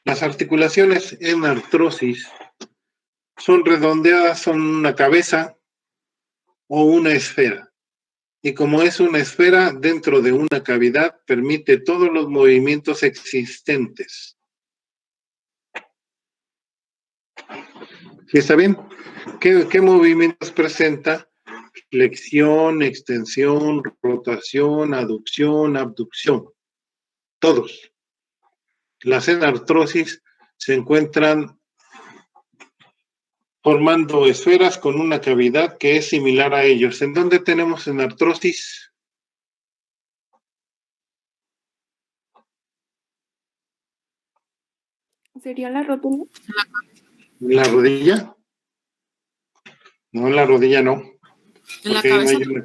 Las articulaciones en artrosis son redondeadas, son una cabeza o una esfera. Y como es una esfera dentro de una cavidad, permite todos los movimientos existentes. ¿Sí está bien? ¿Qué movimientos presenta? Flexión, extensión, rotación, aducción, abducción. Todos. Las enartrosis se encuentran formando esferas con una cavidad que es similar a ellos. ¿En dónde tenemos enartrosis? ¿Sería la rótula? ¿En la rodilla? No, en la rodilla no. En la Porque ahí no cabeza. hay una-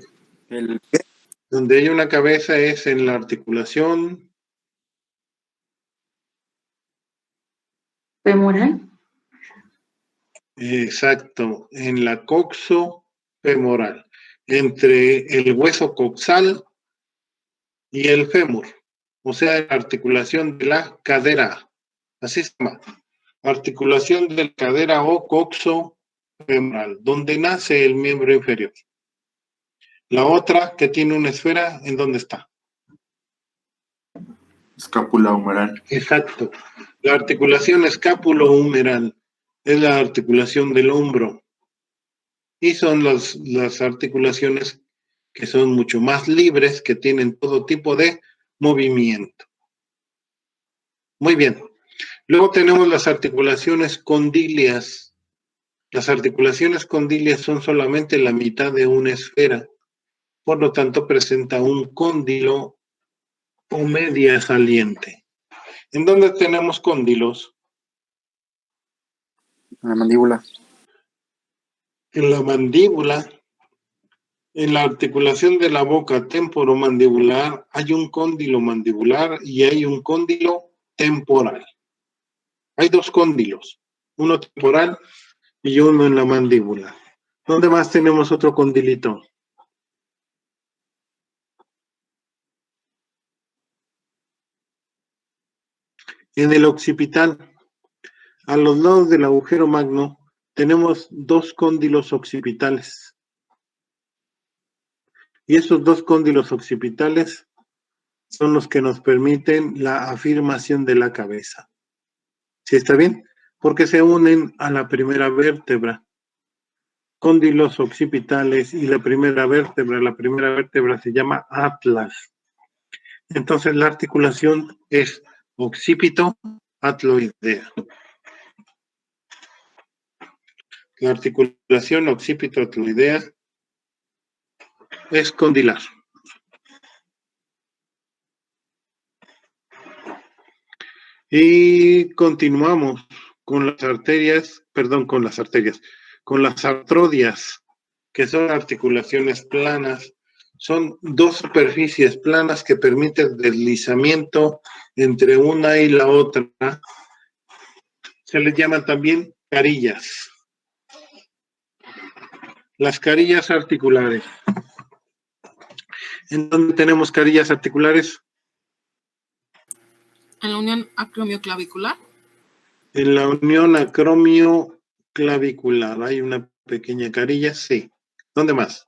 El donde hay una cabeza es en la articulación Femoral. exacto, en la coxo-femoral, entre el hueso coxal y el fémur, o sea, la articulación de la cadera, así se llama, articulación de la cadera o coxo-femoral, donde nace el miembro inferior. La otra, que tiene una esfera, ¿en dónde está? Escápula humeral. Exacto. La articulación escápulo-humeral es la articulación del hombro. Y son las articulaciones que son mucho más libres, que tienen todo tipo de movimiento. Muy bien. Luego tenemos las articulaciones condilias. Las articulaciones condilias son solamente la mitad de una esfera. Por lo tanto, presenta un cóndilo o media saliente. ¿En dónde tenemos cóndilos? la mandíbula. En la mandíbula, en la articulación de la boca temporomandibular, hay un cóndilo mandibular y hay un cóndilo temporal. Hay dos cóndilos, uno temporal y uno en la mandíbula. ¿Dónde más tenemos otro condilito? En el occipital, a los lados del agujero magno, tenemos dos cóndilos occipitales. Y esos dos cóndilos occipitales son los que nos permiten la afirmación de la cabeza. ¿Sí está bien? Porque se unen a la primera vértebra. Cóndilos occipitales y la primera vértebra se llama atlas. Entonces la articulación es occipito-atloidea. La articulación occipito-atloidea es condilar. Y continuamos con las arterias, con las artrodias, que son articulaciones planas. Son dos superficies planas que permiten deslizamiento entre una y la otra. Se les llama también carillas. Las carillas articulares. ¿En dónde tenemos carillas articulares? En la unión acromioclavicular. En la unión acromioclavicular hay una pequeña carilla, sí. ¿Dónde más?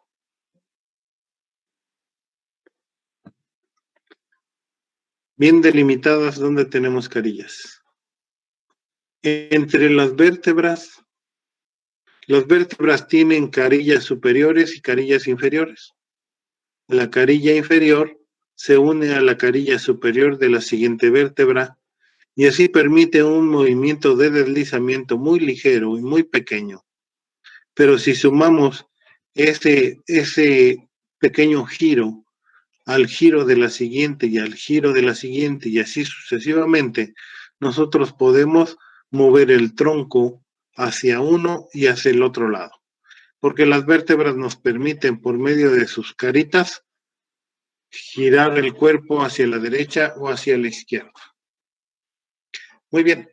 Bien delimitadas, ¿dónde tenemos carillas? Entre las vértebras tienen carillas superiores y carillas inferiores. La carilla inferior se une a la carilla superior de la siguiente vértebra y así permite un movimiento de deslizamiento muy ligero y muy pequeño. Pero si sumamos ese pequeño giro al giro de la siguiente y al giro de la siguiente y así sucesivamente, nosotros podemos mover el tronco hacia uno y hacia el otro lado. Porque las vértebras nos permiten, por medio de sus caritas, girar el cuerpo hacia la derecha o hacia la izquierda. Muy bien.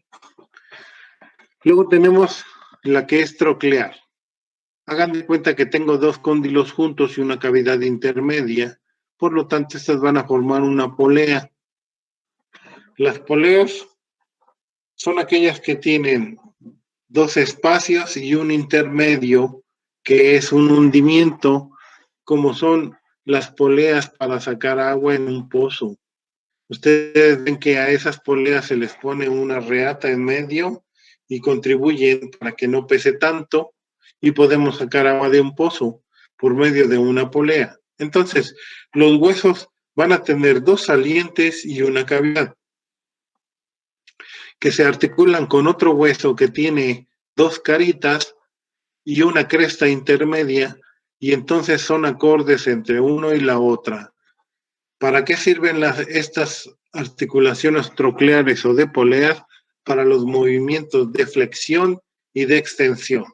Luego tenemos la que es troclear. Hagan de cuenta que tengo dos cóndilos juntos y una cavidad intermedia por lo tanto estas van a formar una polea. Las poleas son aquellas que tienen dos espacios y un intermedio, que es un hundimiento, como son las poleas para sacar agua en un pozo. Ustedes ven que a esas poleas se les pone una reata en medio y contribuyen para que no pese tanto y podemos sacar agua de un pozo por medio de una polea. Entonces, los huesos van a tener dos salientes y una cavidad que se articulan con otro hueso que tiene dos caritas y una cresta intermedia, y entonces son acordes entre uno y la otra. ¿Para qué sirven estas articulaciones trocleares o de poleas? Para los movimientos de flexión y de extensión.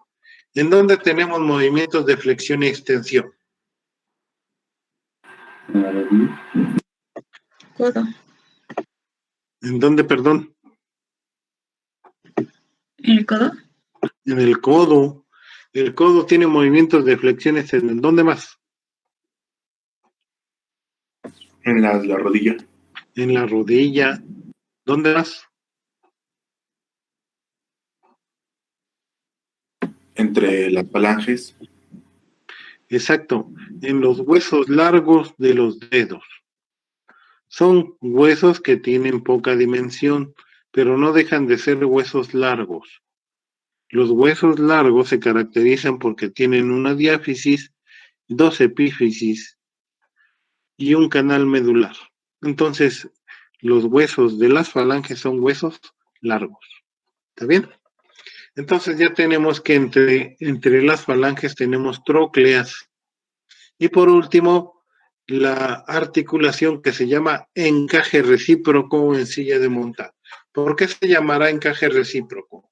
¿En dónde tenemos movimientos de flexión y extensión? Codo. ¿En dónde, perdón? ¿En el codo? En el codo. El codo tiene movimientos de flexión y extensión. ¿Dónde más? En la rodilla. En la rodilla. ¿Dónde más? Entre las falanges. Exacto, en los huesos largos de los dedos. Son huesos que tienen poca dimensión, pero no dejan de ser huesos largos. Los huesos largos se caracterizan porque tienen una diáfisis, dos epífisis y un canal medular. Entonces, los huesos de las falanges son huesos largos. ¿Está bien? Entonces ya tenemos que entre las falanges tenemos trócleas. Y por último, la articulación que se llama encaje recíproco en silla de montar. ¿Por qué se llamará encaje recíproco?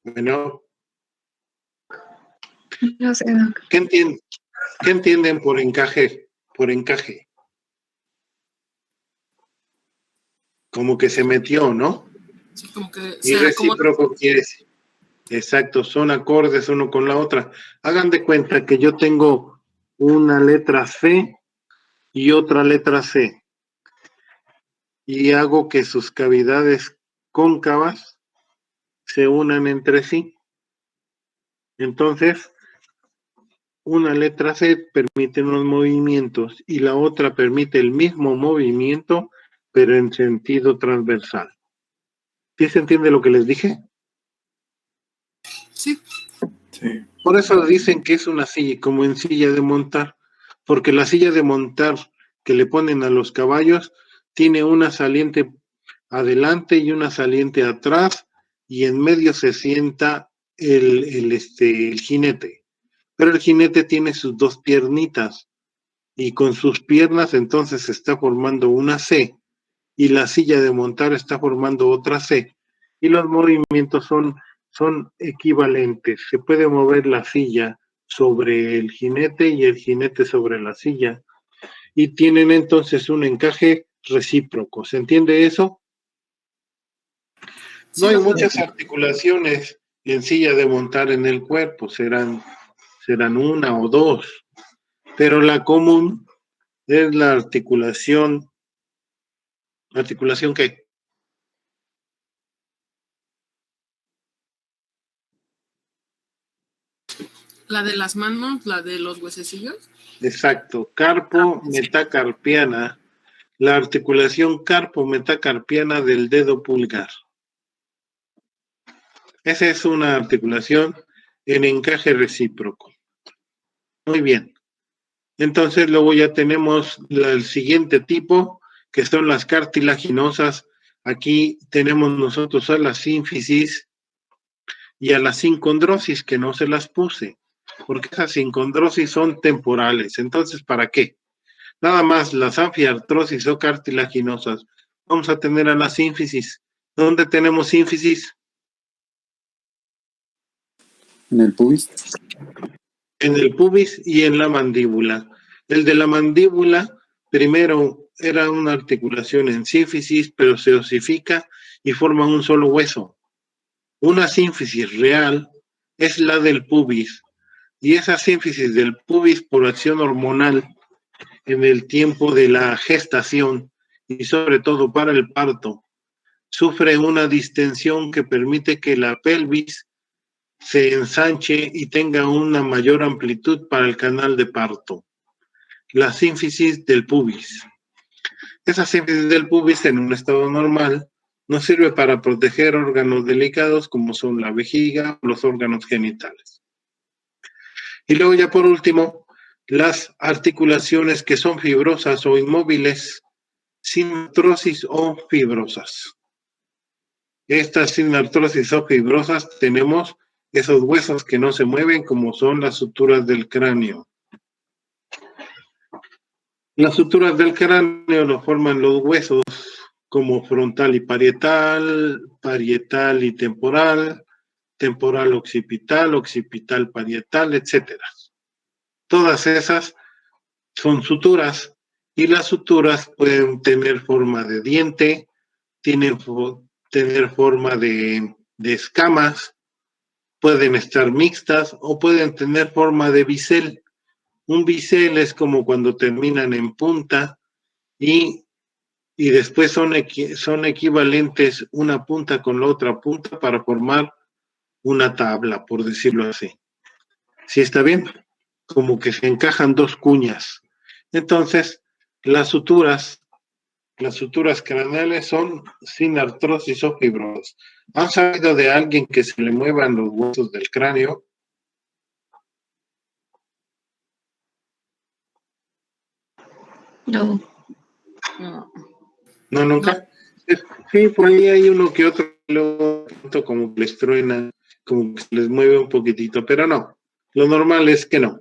Bueno, No sé, Doc. ¿qué entienden por encaje? Por encaje. Como que se metió, ¿no? Sí, como que Y se acomoda. recíproco quiere decir. Exacto, son acordes uno con la otra. Hagan de cuenta que yo tengo una letra C y otra letra C. Y hago que sus cavidades cóncavas se unan entre sí. Entonces, una letra C permite unos movimientos y la otra permite el mismo movimiento, pero en sentido transversal. ¿Sí se entiende lo que les dije? Sí, Sí. Por eso dicen que es una silla, como en silla de montar, porque la silla de montar que le ponen a los caballos tiene una saliente adelante y una saliente atrás, y en medio se sienta el jinete. Pero el jinete tiene sus dos piernitas, y con sus piernas entonces se está formando una C, y la silla de montar está formando otra C, y los movimientos son equivalentes. Se puede mover la silla sobre el jinete y el jinete sobre la silla, y tienen entonces un encaje recíproco. ¿Se entiende eso? No hay muchas articulaciones en silla de montar en el cuerpo, serán una o dos, pero la común es la articulación ¿qué? la de las manos, la de los huesecillos. Exacto, carpo-metacarpiana, la articulación carpo-metacarpiana del dedo pulgar. Esa es una articulación en encaje recíproco. Muy bien. Entonces luego ya tenemos el siguiente tipo, que son las cartilaginosas. Aquí tenemos nosotros a la sínfisis y a la sincondrosis, que no se las puse, porque esas sincondrosis son temporales. Entonces, ¿para qué? Nada más las anfiartrosis o cartilaginosas. Vamos a tener a la sínfisis. ¿Dónde tenemos sínfisis? En el pubis. En el pubis y en la mandíbula. El de la mandíbula, primero era una articulación en sínfisis, pero se osifica y forma un solo hueso. Una sínfisis real es la del pubis, y esa sínfisis del pubis por acción hormonal en el tiempo de la gestación y sobre todo para el parto, sufre una distensión que permite que la pelvis se ensanche y tenga una mayor amplitud para el canal de parto. La sínfisis del pubis. Esa sínfisis del pubis en un estado normal nos sirve para proteger órganos delicados como son la vejiga o los órganos genitales. Y luego ya por último, las articulaciones que son fibrosas o inmóviles, sin artrosis o fibrosas. Estas sin artrosis o fibrosas tenemos esos huesos que no se mueven como son las suturas del cráneo. Las suturas del cráneo lo forman los huesos como frontal y parietal, parietal y temporal, temporal occipital, occipital parietal, etc. Todas esas son suturas y las suturas pueden tener forma de diente, tienen tener forma de escamas, pueden estar mixtas o pueden tener forma de bisel. Un bisel es como cuando terminan en punta y después son equivalentes una punta con la otra punta para formar una tabla, por decirlo así. ¿Sí está bien? Como que se encajan dos cuñas. Entonces, las suturas craneales son sin artrosis o fibrosis. ¿Han sabido de alguien que se le muevan los huesos del cráneo? No. No, nunca. Sí, por ahí hay uno que otro, luego como que les truena, como que se les mueve un poquitito, pero no. Lo normal es que no.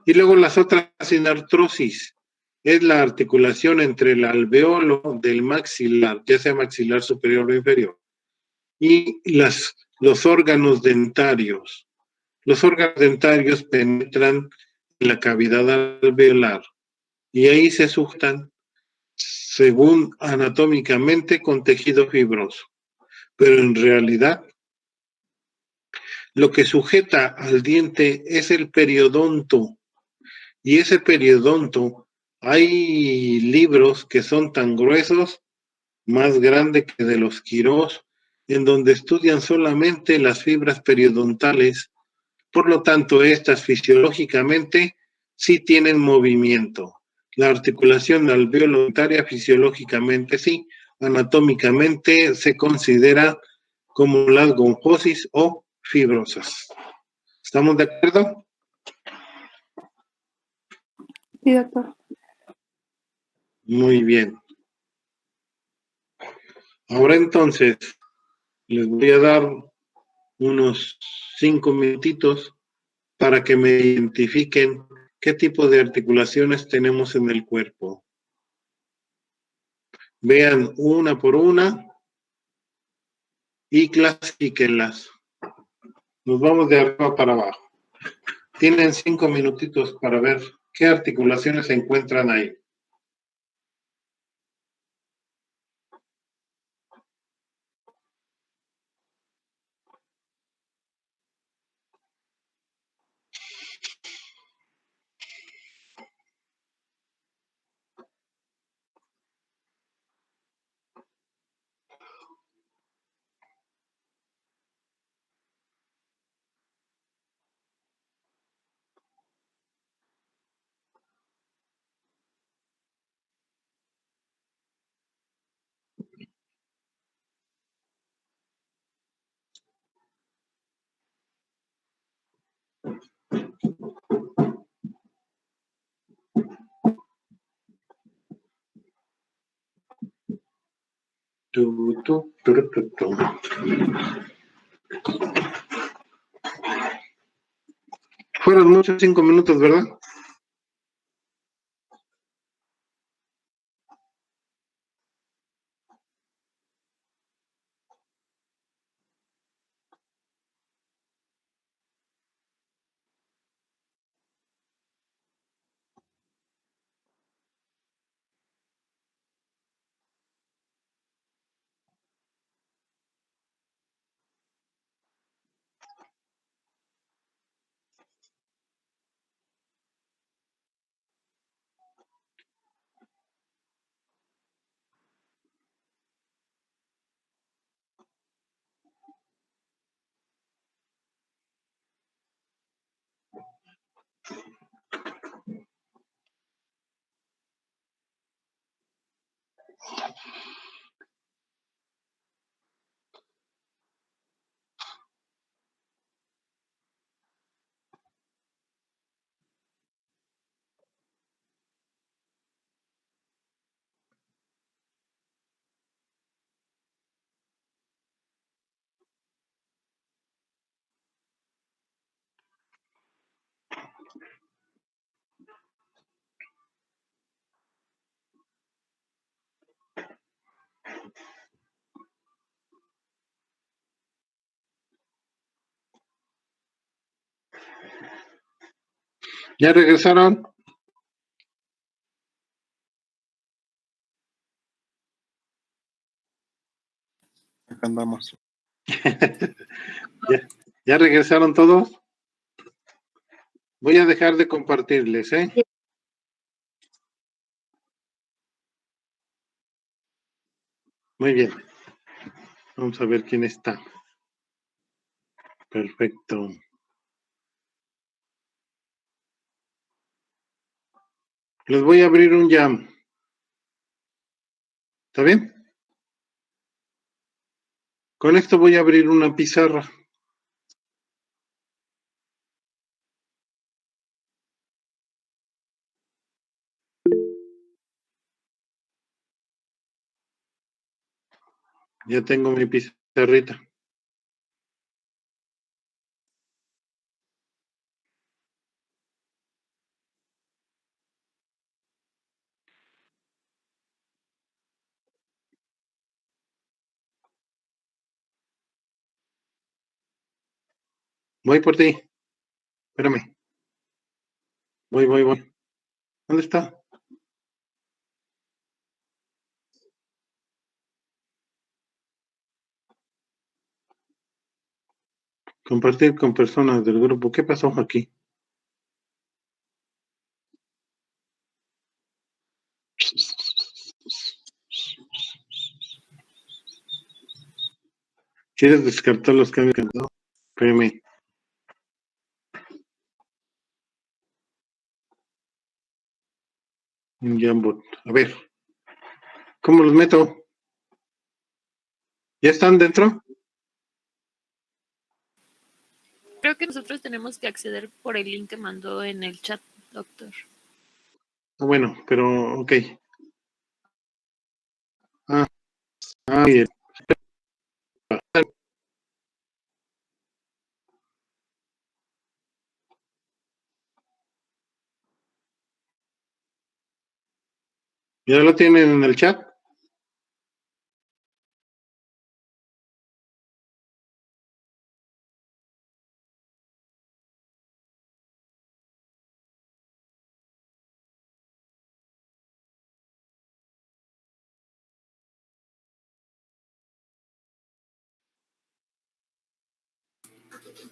Y luego las otras sin artrosis es la articulación entre el alveolo del maxilar, ya sea maxilar superior o inferior, y los órganos dentarios. Los órganos dentarios penetran en la cavidad alveolar y ahí se sujetan según anatómicamente con tejido fibroso. Pero en realidad, lo que sujeta al diente es el periodonto. Y ese periodonto, hay libros que son tan gruesos, más grandes que de los quirós, en donde estudian solamente las fibras periodontales. Por lo tanto, estas fisiológicamente sí tienen movimiento. La articulación alveolo-dentaria fisiológicamente sí, anatómicamente se considera como las gonfosis o fibrosas. ¿Estamos de acuerdo? Sí, doctor. Muy bien. Ahora entonces, les voy a dar unos 5 minutitos para que me identifiquen qué tipo de articulaciones tenemos en el cuerpo. Vean una por una y clasifíquenlas. Nos vamos de arriba para abajo. Tienen 5 minutitos para ver qué articulaciones se encuentran ahí. Fueron muchos 5 minutos, ¿verdad? ¿Ya regresaron? Acá andamos. ¿Ya regresaron todos? Voy a dejar de compartirles, ¿eh? Muy bien. Vamos a ver quién está. Perfecto. Les voy a abrir un jam. ¿Está bien? Con esto voy a abrir una pizarra. Ya tengo mi pizarrita. Voy por ti. Espérame. Voy. ¿Dónde está? Compartir con personas del grupo. ¿Qué pasó aquí? ¿Quieres descartar los cambios que no? Espérame. Un Jambot. A ver. ¿Cómo los meto? ¿Ya están dentro? Creo que nosotros tenemos que acceder por el link que mandó en el chat, doctor. Bueno, pero ok. Bien. ¿Ya lo tienen en el chat?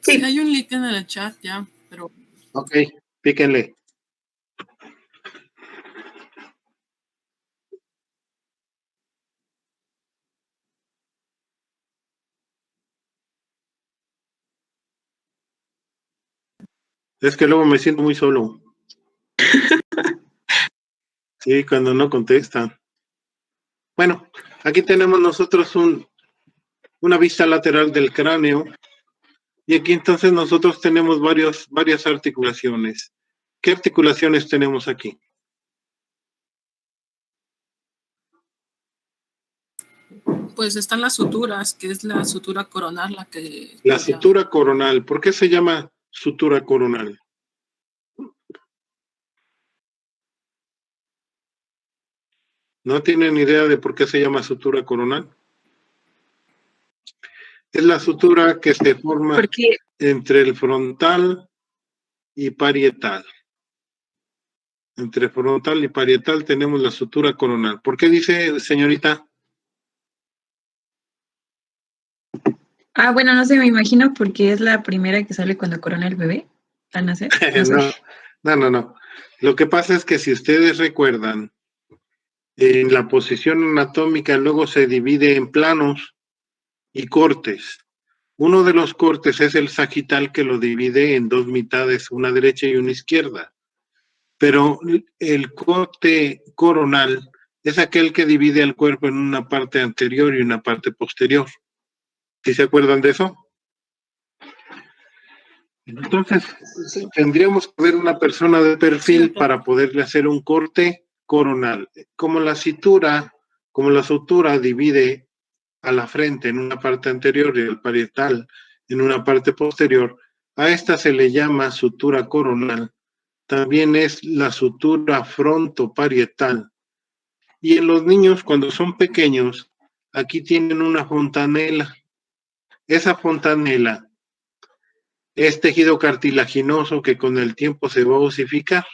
Sí, hay un link en el chat ya, pero Ok, píquenle. Es que luego me siento muy solo. Sí, cuando no contestan. Bueno, aquí tenemos nosotros una vista lateral del cráneo. Y aquí entonces nosotros tenemos varias articulaciones. ¿Qué articulaciones tenemos aquí? pues están las suturas, que es la sutura coronal, la que... La sutura coronal. ¿Por qué se llama sutura coronal? ¿No tienen idea de por qué se llama sutura coronal? Es la sutura que se forma Porque entre el frontal y parietal. Entre frontal y parietal tenemos la sutura coronal. ¿Por qué dice, señorita? bueno, no sé, me imagino porque es la primera que sale cuando corona el bebé al nacer. No sé. No. Lo que pasa es que si ustedes recuerdan, en la posición anatómica luego se divide en planos y cortes. Uno de los cortes es el sagital, que lo divide en dos mitades, una derecha y una izquierda. Pero el corte coronal es aquel que divide el cuerpo en una parte anterior y una parte posterior. ¿Sí se acuerdan de eso? Entonces, tendríamos que ver una persona de perfil para poderle hacer un corte coronal. Como la sutura divide a la frente en una parte anterior y el parietal en una parte posterior, a esta se le llama sutura coronal. También es la sutura frontoparietal. Y en los niños, cuando son pequeños, aquí tienen una fontanela. Esa fontanela es tejido cartilaginoso que con el tiempo se va a osificar.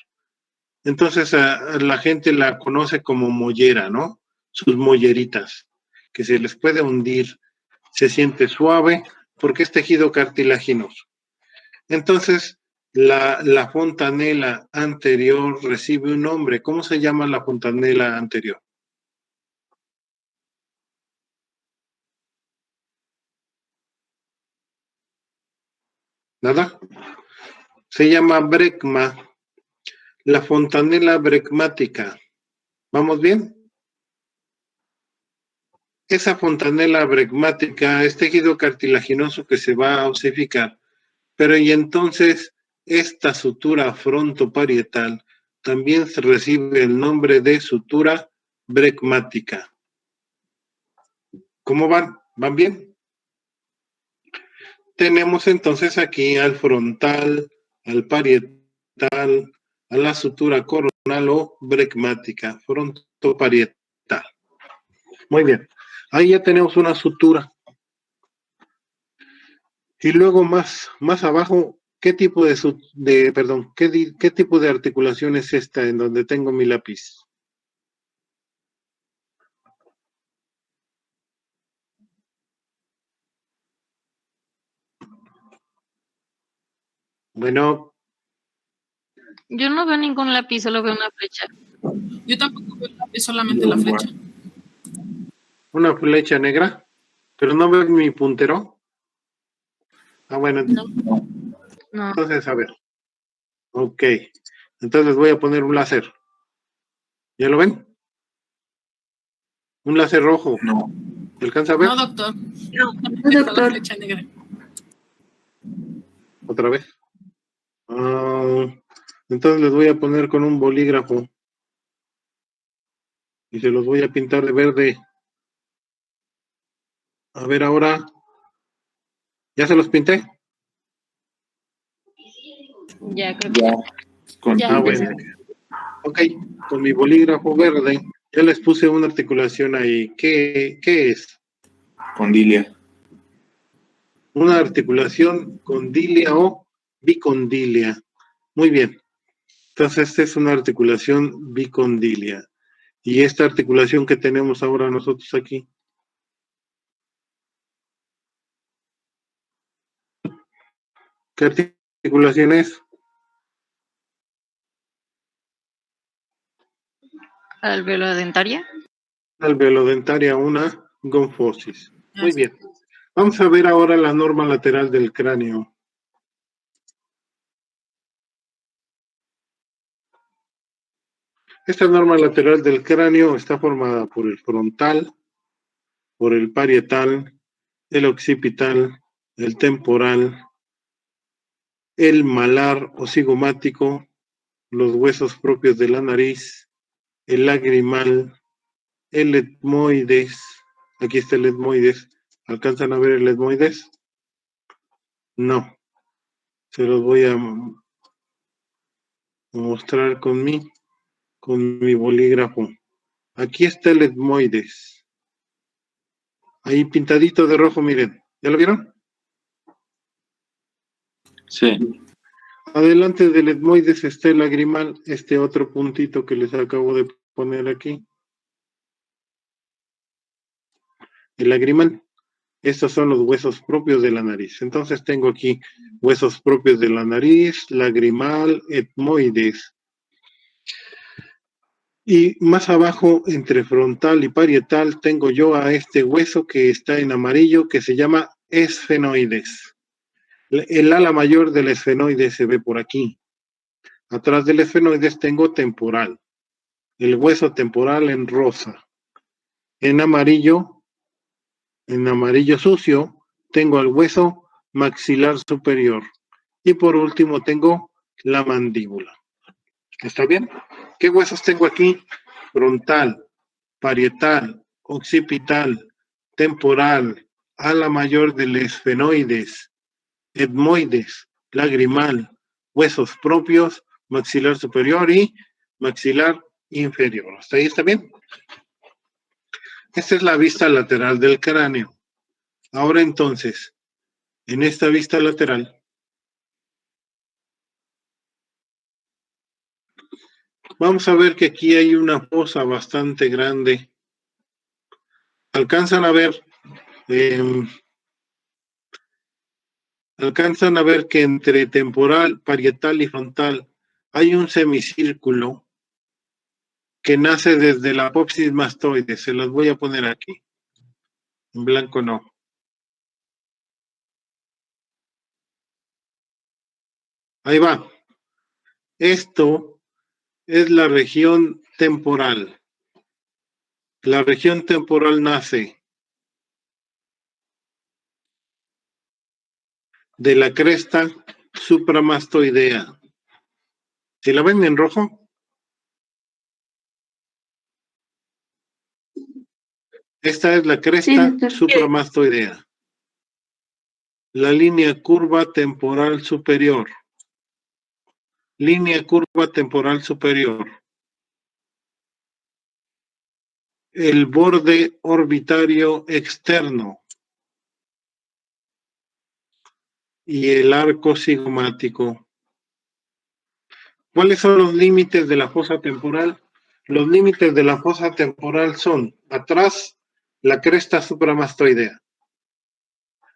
Entonces la gente la conoce como mollera, ¿no? Sus molleritas, que se les puede hundir, se siente suave porque es tejido cartilaginoso. Entonces, la fontanela anterior recibe un nombre. ¿Cómo se llama la fontanela anterior? ¿Nada? Se llama brecma, la fontanela brecmática. ¿Vamos bien? Esa fontanela brecmática es tejido cartilaginoso que se va a osificar, pero y entonces esta sutura frontoparietal también se recibe el nombre de sutura brecmática. ¿Cómo van? ¿Van bien? Tenemos entonces aquí al frontal, al parietal, a la sutura coronal o brecmática, frontoparietal. Muy bien. Ahí ya tenemos una sutura. Y luego más abajo, ¿qué tipo qué tipo de articulación es esta en donde tengo mi lápiz? Bueno, Yo no veo ningún lápiz, solo veo una flecha. Yo tampoco veo el lápiz, solamente la flecha. una flecha negra, pero no veo mi puntero. Ah, bueno, No. entonces a ver. Ok, entonces voy a poner un láser. ¿Ya lo ven? Un láser rojo. No. ¿Alcanza a ver? No, doctor. No, Solamente está la doctor. flecha negra. Otra vez. Entonces les voy a poner con un bolígrafo. Y se los voy a pintar de verde. A ver ahora. ¿Ya se los pinté? Ya, creo que ya. Con Ya. Bueno. Ok, con mi bolígrafo verde, ya les puse una articulación ahí. ¿Qué es? condilia. Una articulación condilia o bicondilia. Muy bien. Entonces, esta es una articulación bicondilia. Y esta articulación que tenemos ahora nosotros aquí. ¿Qué articulación es? ¿Alveolodentaria? Alveolodentaria, una gonfosis. Muy bien. Vamos a ver ahora la norma lateral del cráneo. Esta norma lateral del cráneo está formada por el frontal, por el parietal, el occipital, el temporal, el malar o cigomático, los huesos propios de la nariz, el lagrimal, el etmoides. Aquí está el etmoides. ¿Alcanzan a ver el etmoides? No. Se los voy a mostrar con mi bolígrafo. Aquí está el etmoides. Ahí pintadito de rojo, miren. ¿Ya lo vieron? Sí. Adelante del etmoides está el lagrimal, este otro puntito que les acabo de poner aquí. El lagrimal. Estos son los huesos propios de la nariz. Entonces tengo aquí huesos propios de la nariz, lagrimal, etmoides. Y más abajo, entre frontal y parietal, tengo yo a este hueso que está en amarillo, que se llama esfenoides. El ala mayor del esfenoide se ve por aquí. Atrás del esfenoides tengo temporal. El hueso temporal en rosa. En amarillo sucio, tengo el hueso maxilar superior. Y por último tengo la mandíbula. ¿Está bien? ¿Qué huesos tengo aquí? Frontal, parietal, occipital, temporal, ala mayor del esfenoides, etmoides, lagrimal, huesos propios, maxilar superior y maxilar inferior. ¿Hasta ahí está bien? Esta es la vista lateral del cráneo. Ahora entonces, en esta vista lateral, vamos a ver que aquí hay una fosa bastante grande. Alcanzan a ver que entre temporal, parietal y frontal hay un semicírculo que nace desde la apófisis mastoide. Se los voy a poner aquí. En blanco no. Ahí va. Esto es la región temporal. La región temporal nace de la cresta supramastoidea. ¿Sí la ven en rojo? Esta es la cresta supramastoidea. La línea curva temporal superior. Línea curva temporal superior. El borde orbitario externo. Y el arco cigomático. ¿Cuáles son los límites de la fosa temporal? Los límites de la fosa temporal son atrás la cresta supramastoidea.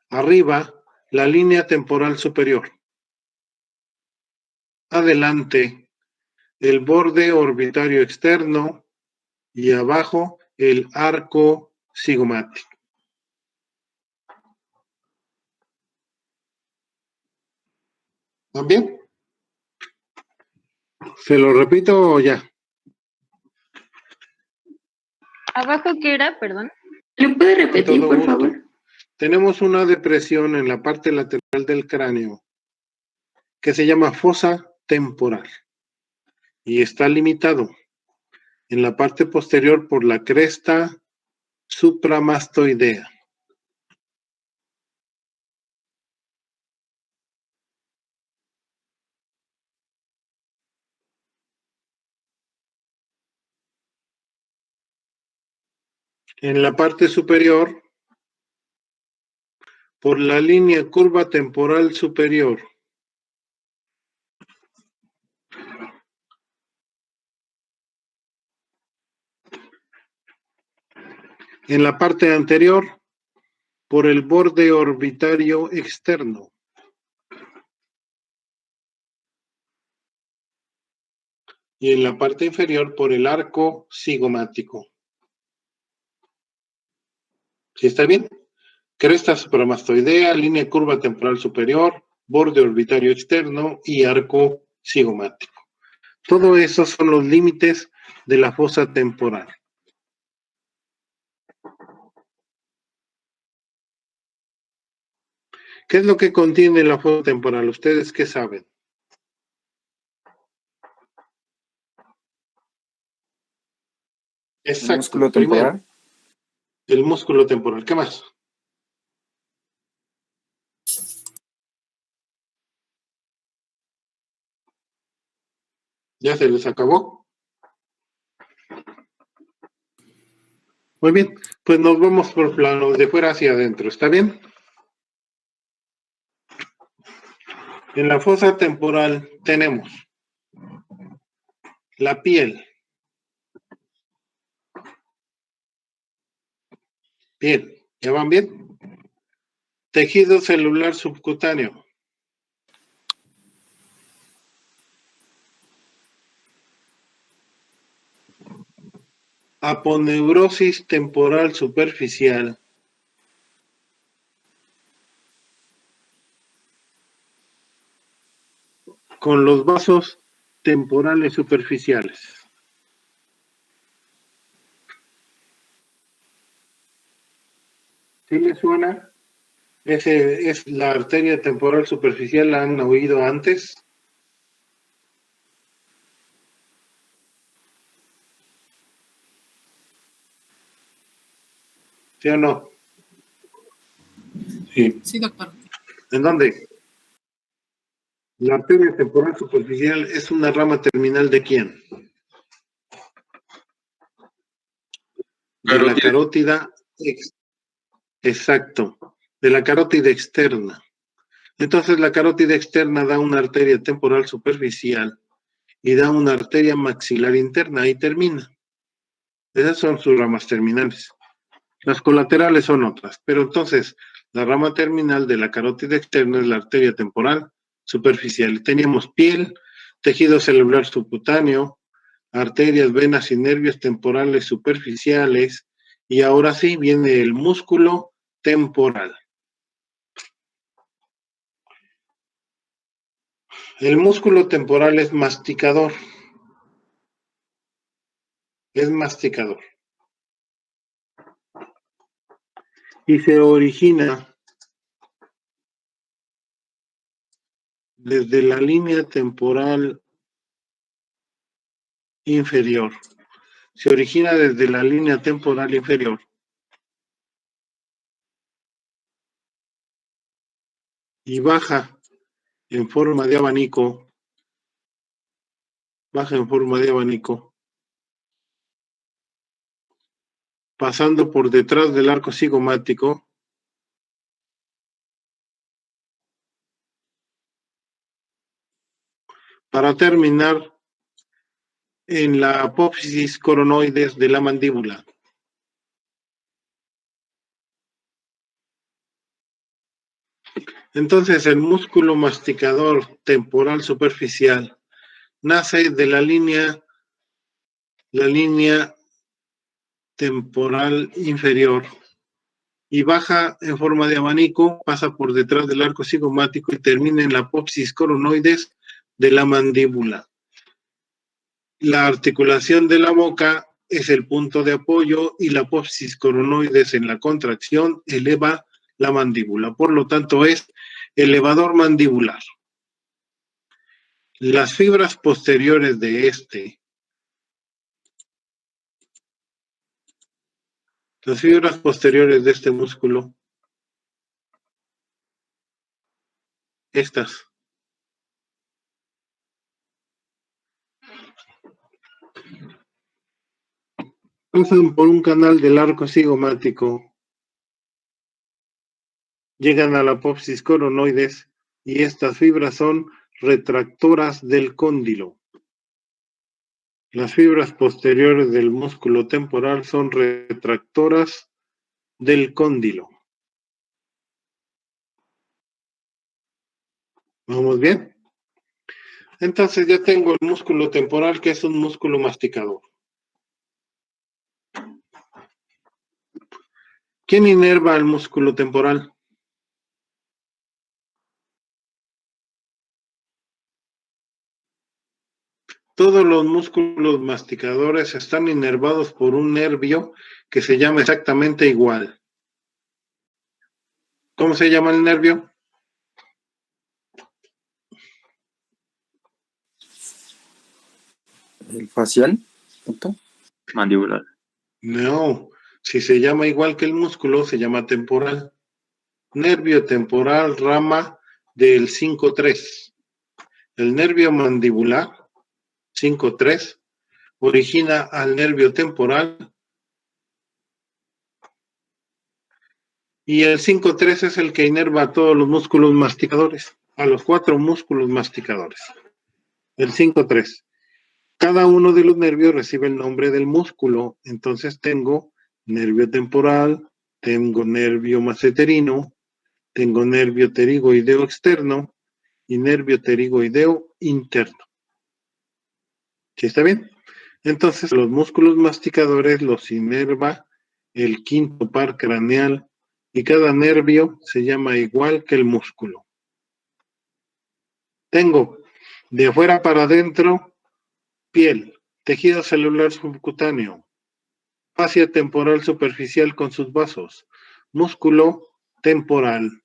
Arriba la línea temporal superior. Adelante el borde orbitario externo y abajo el arco cigomático. ¿Van bien? ¿Se lo repito o ya? ¿Abajo qué era? Perdón. ¿Lo puede repetir, Con todo por gusto. favor? Tenemos una depresión en la parte lateral del cráneo que se llama fosa temporal y está limitado en la parte posterior por la cresta supramastoidea. En la parte superior por la línea curva temporal superior. En la parte anterior, por el borde orbitario externo. Y en la parte inferior, por el arco cigomático. ¿Sí está bien? Cresta supramastoidea, línea curva temporal superior, borde orbitario externo y arco cigomático. Todo eso son los límites de la fosa temporal. ¿Qué es lo que contiene la fosa temporal? ¿Ustedes qué saben? Exacto. El músculo Primero, temporal. el músculo temporal. ¿Qué más? ¿Ya se les acabó? Muy bien, pues nos vamos por planos de fuera hacia adentro, ¿está bien? En la fosa temporal tenemos la piel. Bien, ¿ya van bien? Tejido celular subcutáneo. Aponeurosis temporal superficial. con los vasos temporales superficiales. ¿Sí le suena? Ese es la arteria temporal superficial, ¿la han oído antes? ¿Sí o no? Sí. Sí, doctor. ¿En dónde? La arteria temporal superficial es una rama terminal ¿de quién? De la carótida, exacto, de la carótida externa. Entonces la carótida externa da una arteria temporal superficial y da una arteria maxilar interna, ahí termina. Esas son sus ramas terminales. Las colaterales son otras, pero entonces la rama terminal de la carótida externa es la arteria temporal superficial. Teníamos piel, tejido celular subcutáneo, arterias, venas y nervios temporales superficiales, y ahora sí viene el músculo temporal. El músculo temporal es masticador. Es masticador. Y se origina desde la línea temporal inferior. Se origina desde la línea temporal inferior. Y baja en forma de abanico. Baja en forma de abanico. Pasando por detrás del arco cigomático. Para terminar en la apófisis coronoides de la mandíbula. Entonces, el músculo masticador temporal superficial nace de la línea temporal inferior y baja en forma de abanico, pasa por detrás del arco cigomático y termina en la apófisis coronoides de la mandíbula. La articulación de la boca es el punto de apoyo y la apófisis coronoides en la contracción eleva la mandíbula. Por lo tanto, es elevador mandibular. Las fibras posteriores de este músculo, estas, pasan por un canal del arco cigomático, llegan a la apófisis coronoides y estas fibras son retractoras del cóndilo. Las fibras posteriores del músculo temporal son retractoras del cóndilo. ¿Vamos bien? Entonces ya tengo el músculo temporal, que es un músculo masticador. ¿Quién inerva el músculo temporal? Todos los músculos masticadores están inervados por un nervio que se llama exactamente igual. ¿Cómo se llama el nervio? ¿El facial? ¿Punto? Mandibular. No, si se llama igual que el músculo, se llama temporal. Nervio temporal, rama del 5-3. El nervio mandibular, 5-3, origina al nervio temporal. Y el 5-3 es el que inerva a todos los músculos masticadores, a los 4 músculos masticadores. El 5-3. Cada uno de los nervios recibe el nombre del músculo. Entonces tengo nervio temporal, tengo nervio masseterino, tengo nervio pterigoideo externo y nervio pterigoideo interno. ¿Sí está bien? Entonces los músculos masticadores los inerva el quinto par craneal y cada nervio se llama igual que el músculo. Tengo De afuera para adentro, piel, tejido celular subcutáneo, fascia temporal superficial con sus vasos, músculo temporal.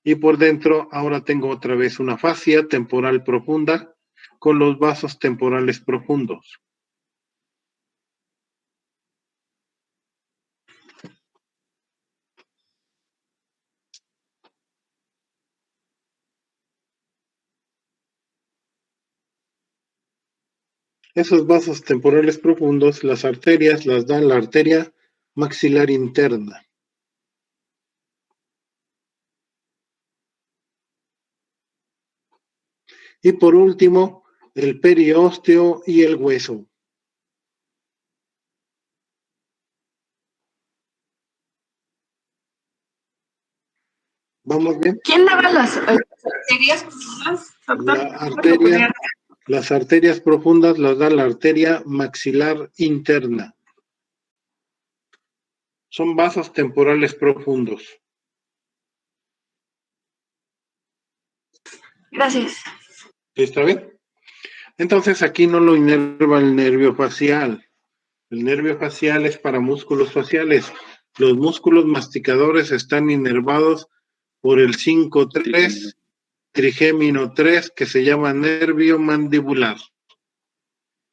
Y por dentro ahora tengo otra vez una fascia temporal profunda con los vasos temporales profundos. Esos vasos temporales profundos, las arterias las da la arteria maxilar interna. Y por último, el periósteo y el hueso. ¿Vamos bien? ¿Quién daba las arterias profundas, doctor? Las arterias profundas las da la arteria maxilar interna. Son vasos temporales profundos. Gracias. ¿Está bien? Entonces aquí no lo inerva el nervio facial. El nervio facial es para músculos faciales. Los músculos masticadores están inervados por el 5-3, trigémino 3, que se llama nervio mandibular.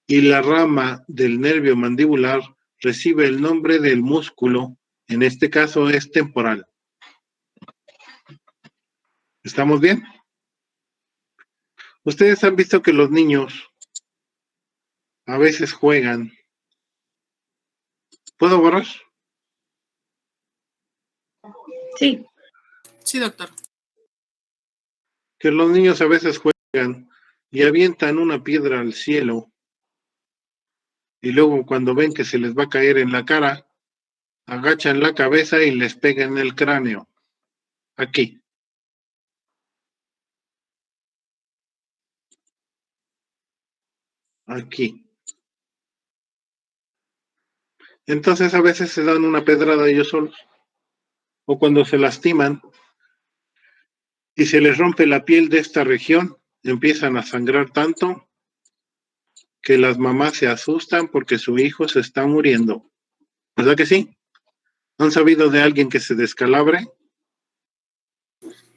Y la rama del nervio mandibular recibe el nombre del músculo, en este caso es temporal. ¿Estamos bien? Ustedes han visto que los niños a veces juegan. ¿Puedo borrar? Sí. Sí, doctor. Que los niños a veces juegan y avientan una piedra al cielo y luego cuando ven que se les va a caer en la cara, agachan la cabeza y les pegan en el cráneo. Aquí. Aquí. Entonces a veces se dan una pedrada ellos solos. O cuando se lastiman y se les rompe la piel de esta región, empiezan a sangrar tanto que las mamás se asustan porque su hijo se está muriendo. ¿Verdad que sí? ¿Han sabido de alguien que se descalabre?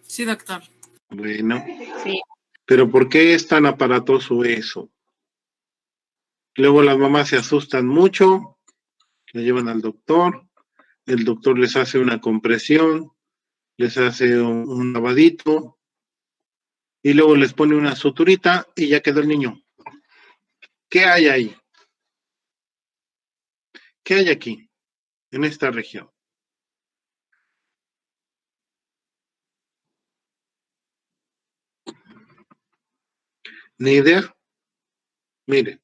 Sí, doctor. Bueno. Sí. Pero ¿por qué es tan aparatoso eso? Luego las mamás se asustan mucho, la llevan al doctor, el doctor les hace una compresión, les hace un lavadito, y luego les pone una suturita y ya quedó el niño. ¿Qué hay ahí? ¿Qué hay aquí, en esta región? ¿Ni idea? Mire,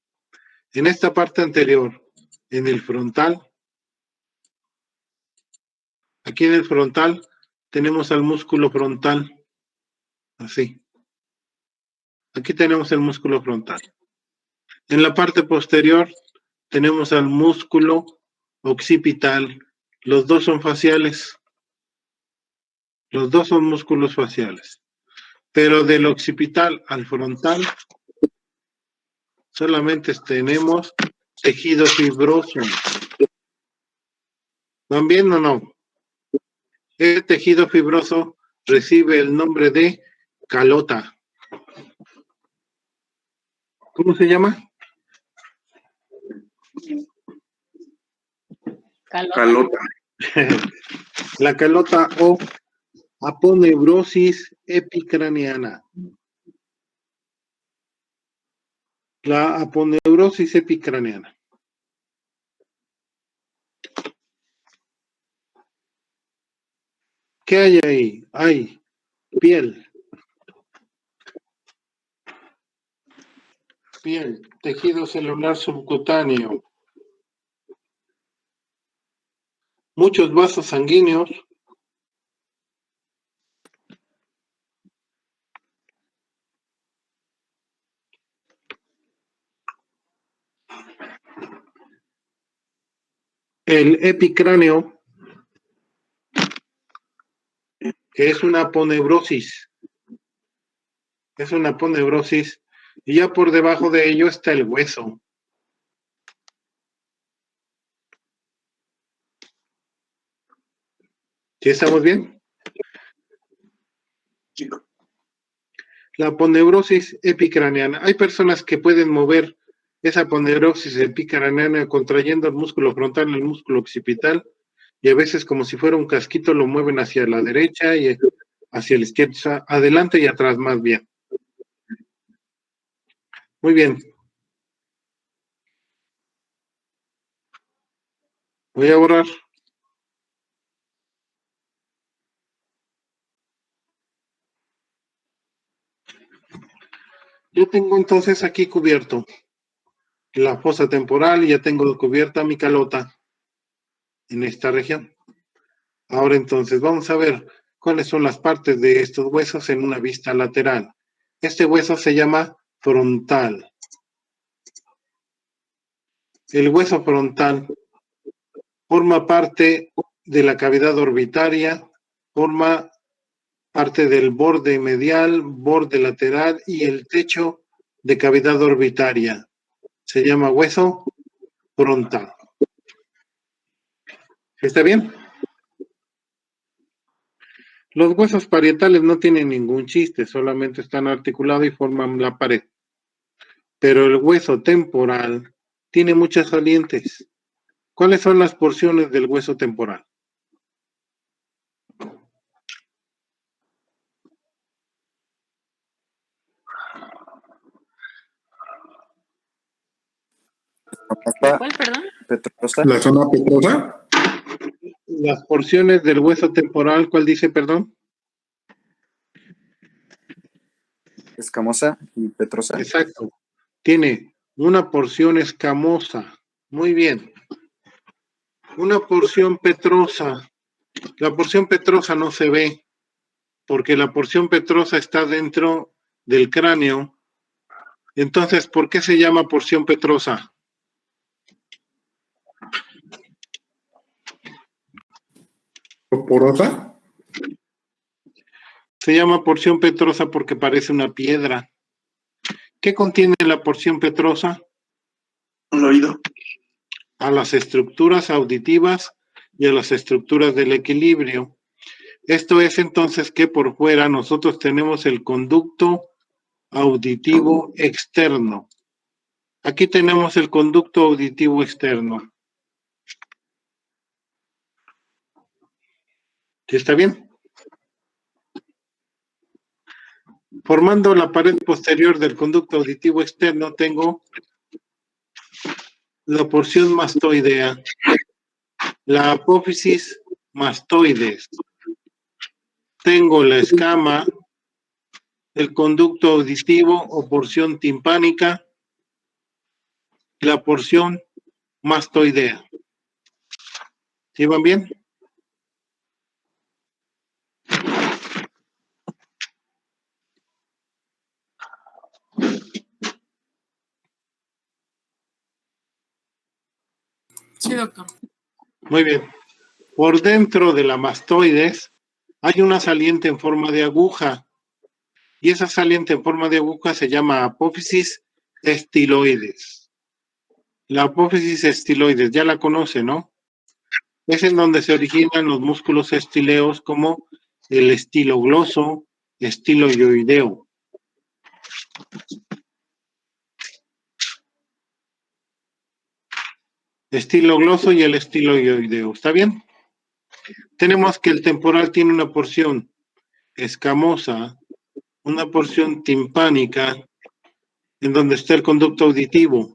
en esta parte anterior, en el frontal, aquí en el frontal, tenemos al músculo frontal, así. Aquí tenemos el músculo frontal. En la parte posterior, tenemos al músculo occipital. Los dos son faciales. Los dos son músculos faciales. Pero del occipital al frontal, solamente tenemos tejido fibroso. ¿Van bien o no? El tejido fibroso recibe el nombre de calota. ¿Cómo se llama? Calota. La calota o aponeurosis epicraneana. La aponeurosis epicraneana. ¿Qué hay ahí? Hay piel. Piel, tejido celular subcutáneo. Muchos vasos sanguíneos. El epicráneo, que es una aponeurosis. Es una aponeurosis Y ya por debajo de ello está el hueso. ¿Sí estamos bien? La aponeurosis epicraneana. Hay personas que pueden mover esa aponeurosis epicraneana contrayendo el músculo frontal, el músculo occipital, y a veces como si fuera un casquito lo mueven hacia la derecha y hacia la izquierda, adelante y atrás más bien. Muy bien. Voy a borrar. Yo tengo entonces aquí cubierto la fosa temporal y ya tengo cubierta mi calota en esta región. Ahora entonces vamos a ver cuáles son las partes de estos huesos en una vista lateral. Este hueso se llama frontal. El hueso frontal forma parte de la cavidad orbitaria, forma parte del borde medial, borde lateral y el techo de cavidad orbitaria. Se llama hueso frontal. ¿Está bien? Los huesos parietales no tienen ningún chiste, solamente están articulados y forman la pared. Pero el hueso temporal tiene muchas salientes. ¿Cuáles son las porciones del hueso temporal? ¿Cuál, perdón? Petrosa. La zona petrosa. Las porciones del hueso temporal, ¿cuál dice, perdón? Escamosa y petrosa. Exacto. Tiene una porción escamosa. Muy bien. Una porción petrosa. La porción petrosa no se ve porque la porción petrosa está dentro del cráneo. Entonces, ¿por qué se llama porción petrosa? ¿Porosa? Se llama porción petrosa porque parece una piedra. ¿Qué contiene la porción petrosa? Un oído. A las estructuras auditivas y a las estructuras del equilibrio. Esto es entonces que por fuera nosotros tenemos el conducto auditivo externo. Aquí tenemos el conducto auditivo externo. ¿Sí está bien? Formando la pared posterior del conducto auditivo externo tengo la porción mastoidea, la apófisis mastoides. Tengo la escama, el conducto auditivo o porción timpánica, la porción mastoidea. ¿Sí van bien? Sí, doctor. Muy bien. Por dentro de la mastoides hay una saliente en forma de aguja y esa saliente en forma de aguja se llama apófisis estiloides. La apófisis estiloides, ya la conoce, ¿no? Es en donde se originan los músculos estileos como el estilogloso, estiloioideo. Estilogloso y el estiloioideo. ¿Está bien? Tenemos que el temporal tiene una porción escamosa, una porción timpánica, en donde está el conducto auditivo.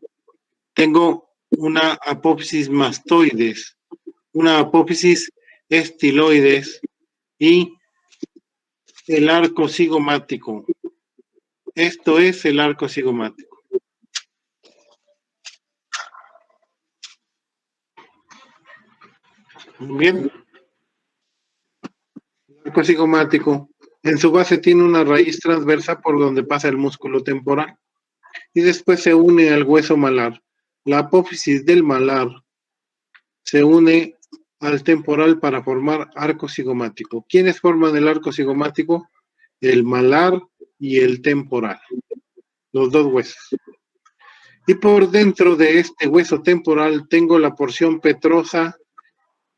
Tengo una apófisis mastoides, una apófisis estiloides y el arco cigomático. Esto es el arco cigomático. Bien. El arco cigomático en su base tiene una raíz transversa por donde pasa el músculo temporal y después se une al hueso malar. La apófisis del malar se une al temporal para formar arco cigomático. ¿Quiénes forman el arco cigomático? El malar y el temporal. los dos huesos. Y por dentro de este hueso temporal tengo la porción petrosa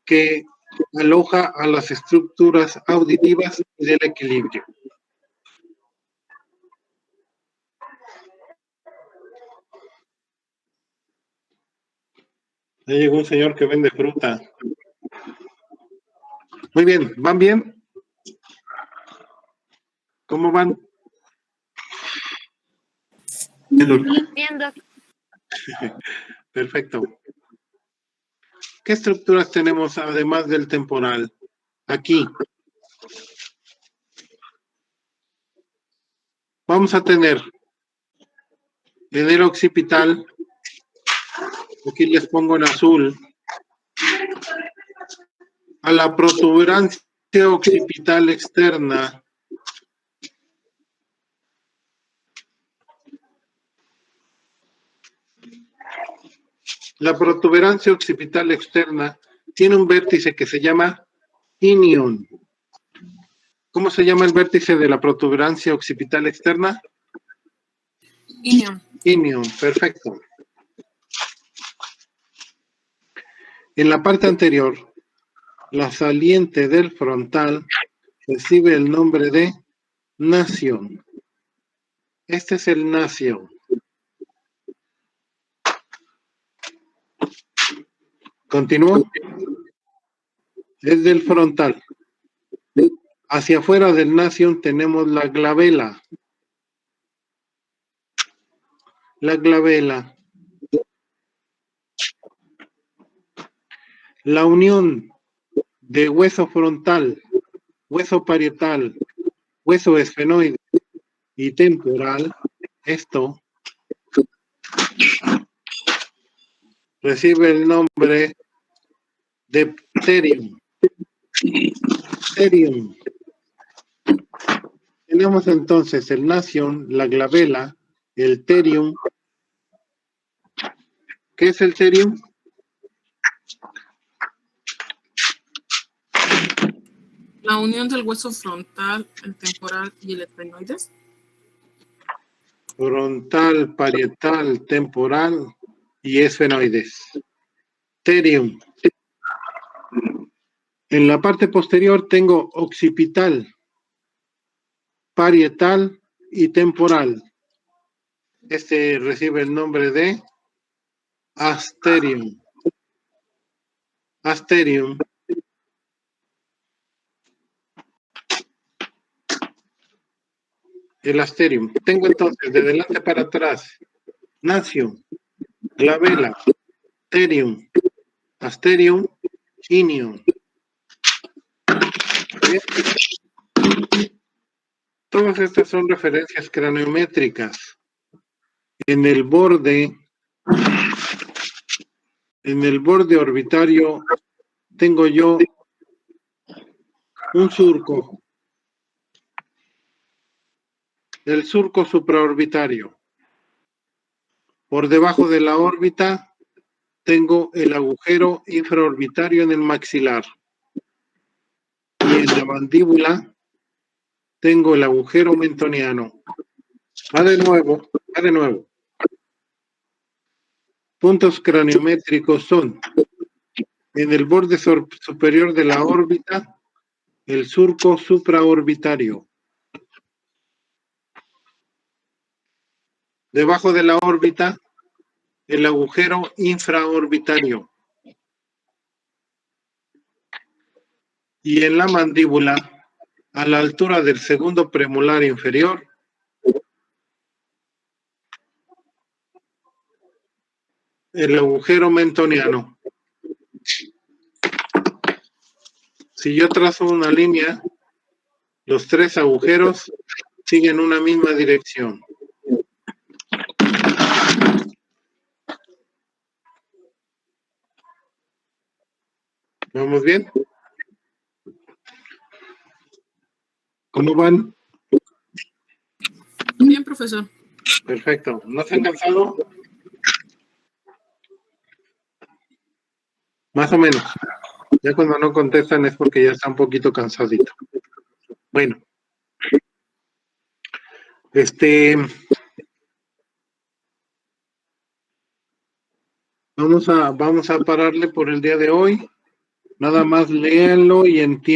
que aloja a las estructuras auditivas y del equilibrio. Ya llegó un señor que vende fruta. Muy bien, ¿van bien? ¿Cómo van? Bien, Doc. Perfecto. ¿Qué estructuras tenemos además del temporal? Aquí. Vamos a tener en el occipital, aquí les pongo en azul, a la protuberancia occipital externa. La protuberancia occipital externa tiene un vértice que se llama inion. ¿Cómo se llama el vértice de la protuberancia occipital externa? Inion. Inion, perfecto. En la parte anterior, la saliente del frontal recibe el nombre de nación. Este es el nación. Continúo. Es del frontal. Hacia afuera del nación tenemos la glabela. La glabela. La unión de hueso frontal, hueso parietal, hueso esfenoide y temporal, esto recibe el nombre de pterium. Pterium. Tenemos entonces el nación, la glabela, el pterium. ¿Qué es el pterium? La unión del hueso frontal, el temporal y el esfenoides. Frontal, parietal, temporal y esfenoides. Pterium. En la parte posterior tengo occipital, parietal y temporal. Este recibe el nombre de asterium. Asterium. El asterium. Tengo entonces de delante para atrás nación, glabela, pterium, asterium, inion. Todas estas son referencias craniométricas. En el borde orbitario tengo yo un surco. El surco supraorbitario. Por debajo de la órbita tengo el agujero infraorbitario en el maxilar. Y en la mandíbula tengo el agujero mentoniano. Va de nuevo. Puntos craniométricos son en el borde superior de la órbita, el surco supraorbitario. Debajo de la órbita, el agujero infraorbitario. Y en la mandíbula, a la altura del segundo premolar inferior, el agujero mentoniano. Si yo trazo una línea, los tres agujeros siguen una misma dirección. ¿Vamos bien? ¿Cómo van? Bien, profesor. Perfecto. ¿No se han cansado? Más o menos. Ya cuando no contestan es porque ya está un poquito cansadito. Bueno. Vamos a pararle por el día de hoy. Nada más léanlo y entiendan.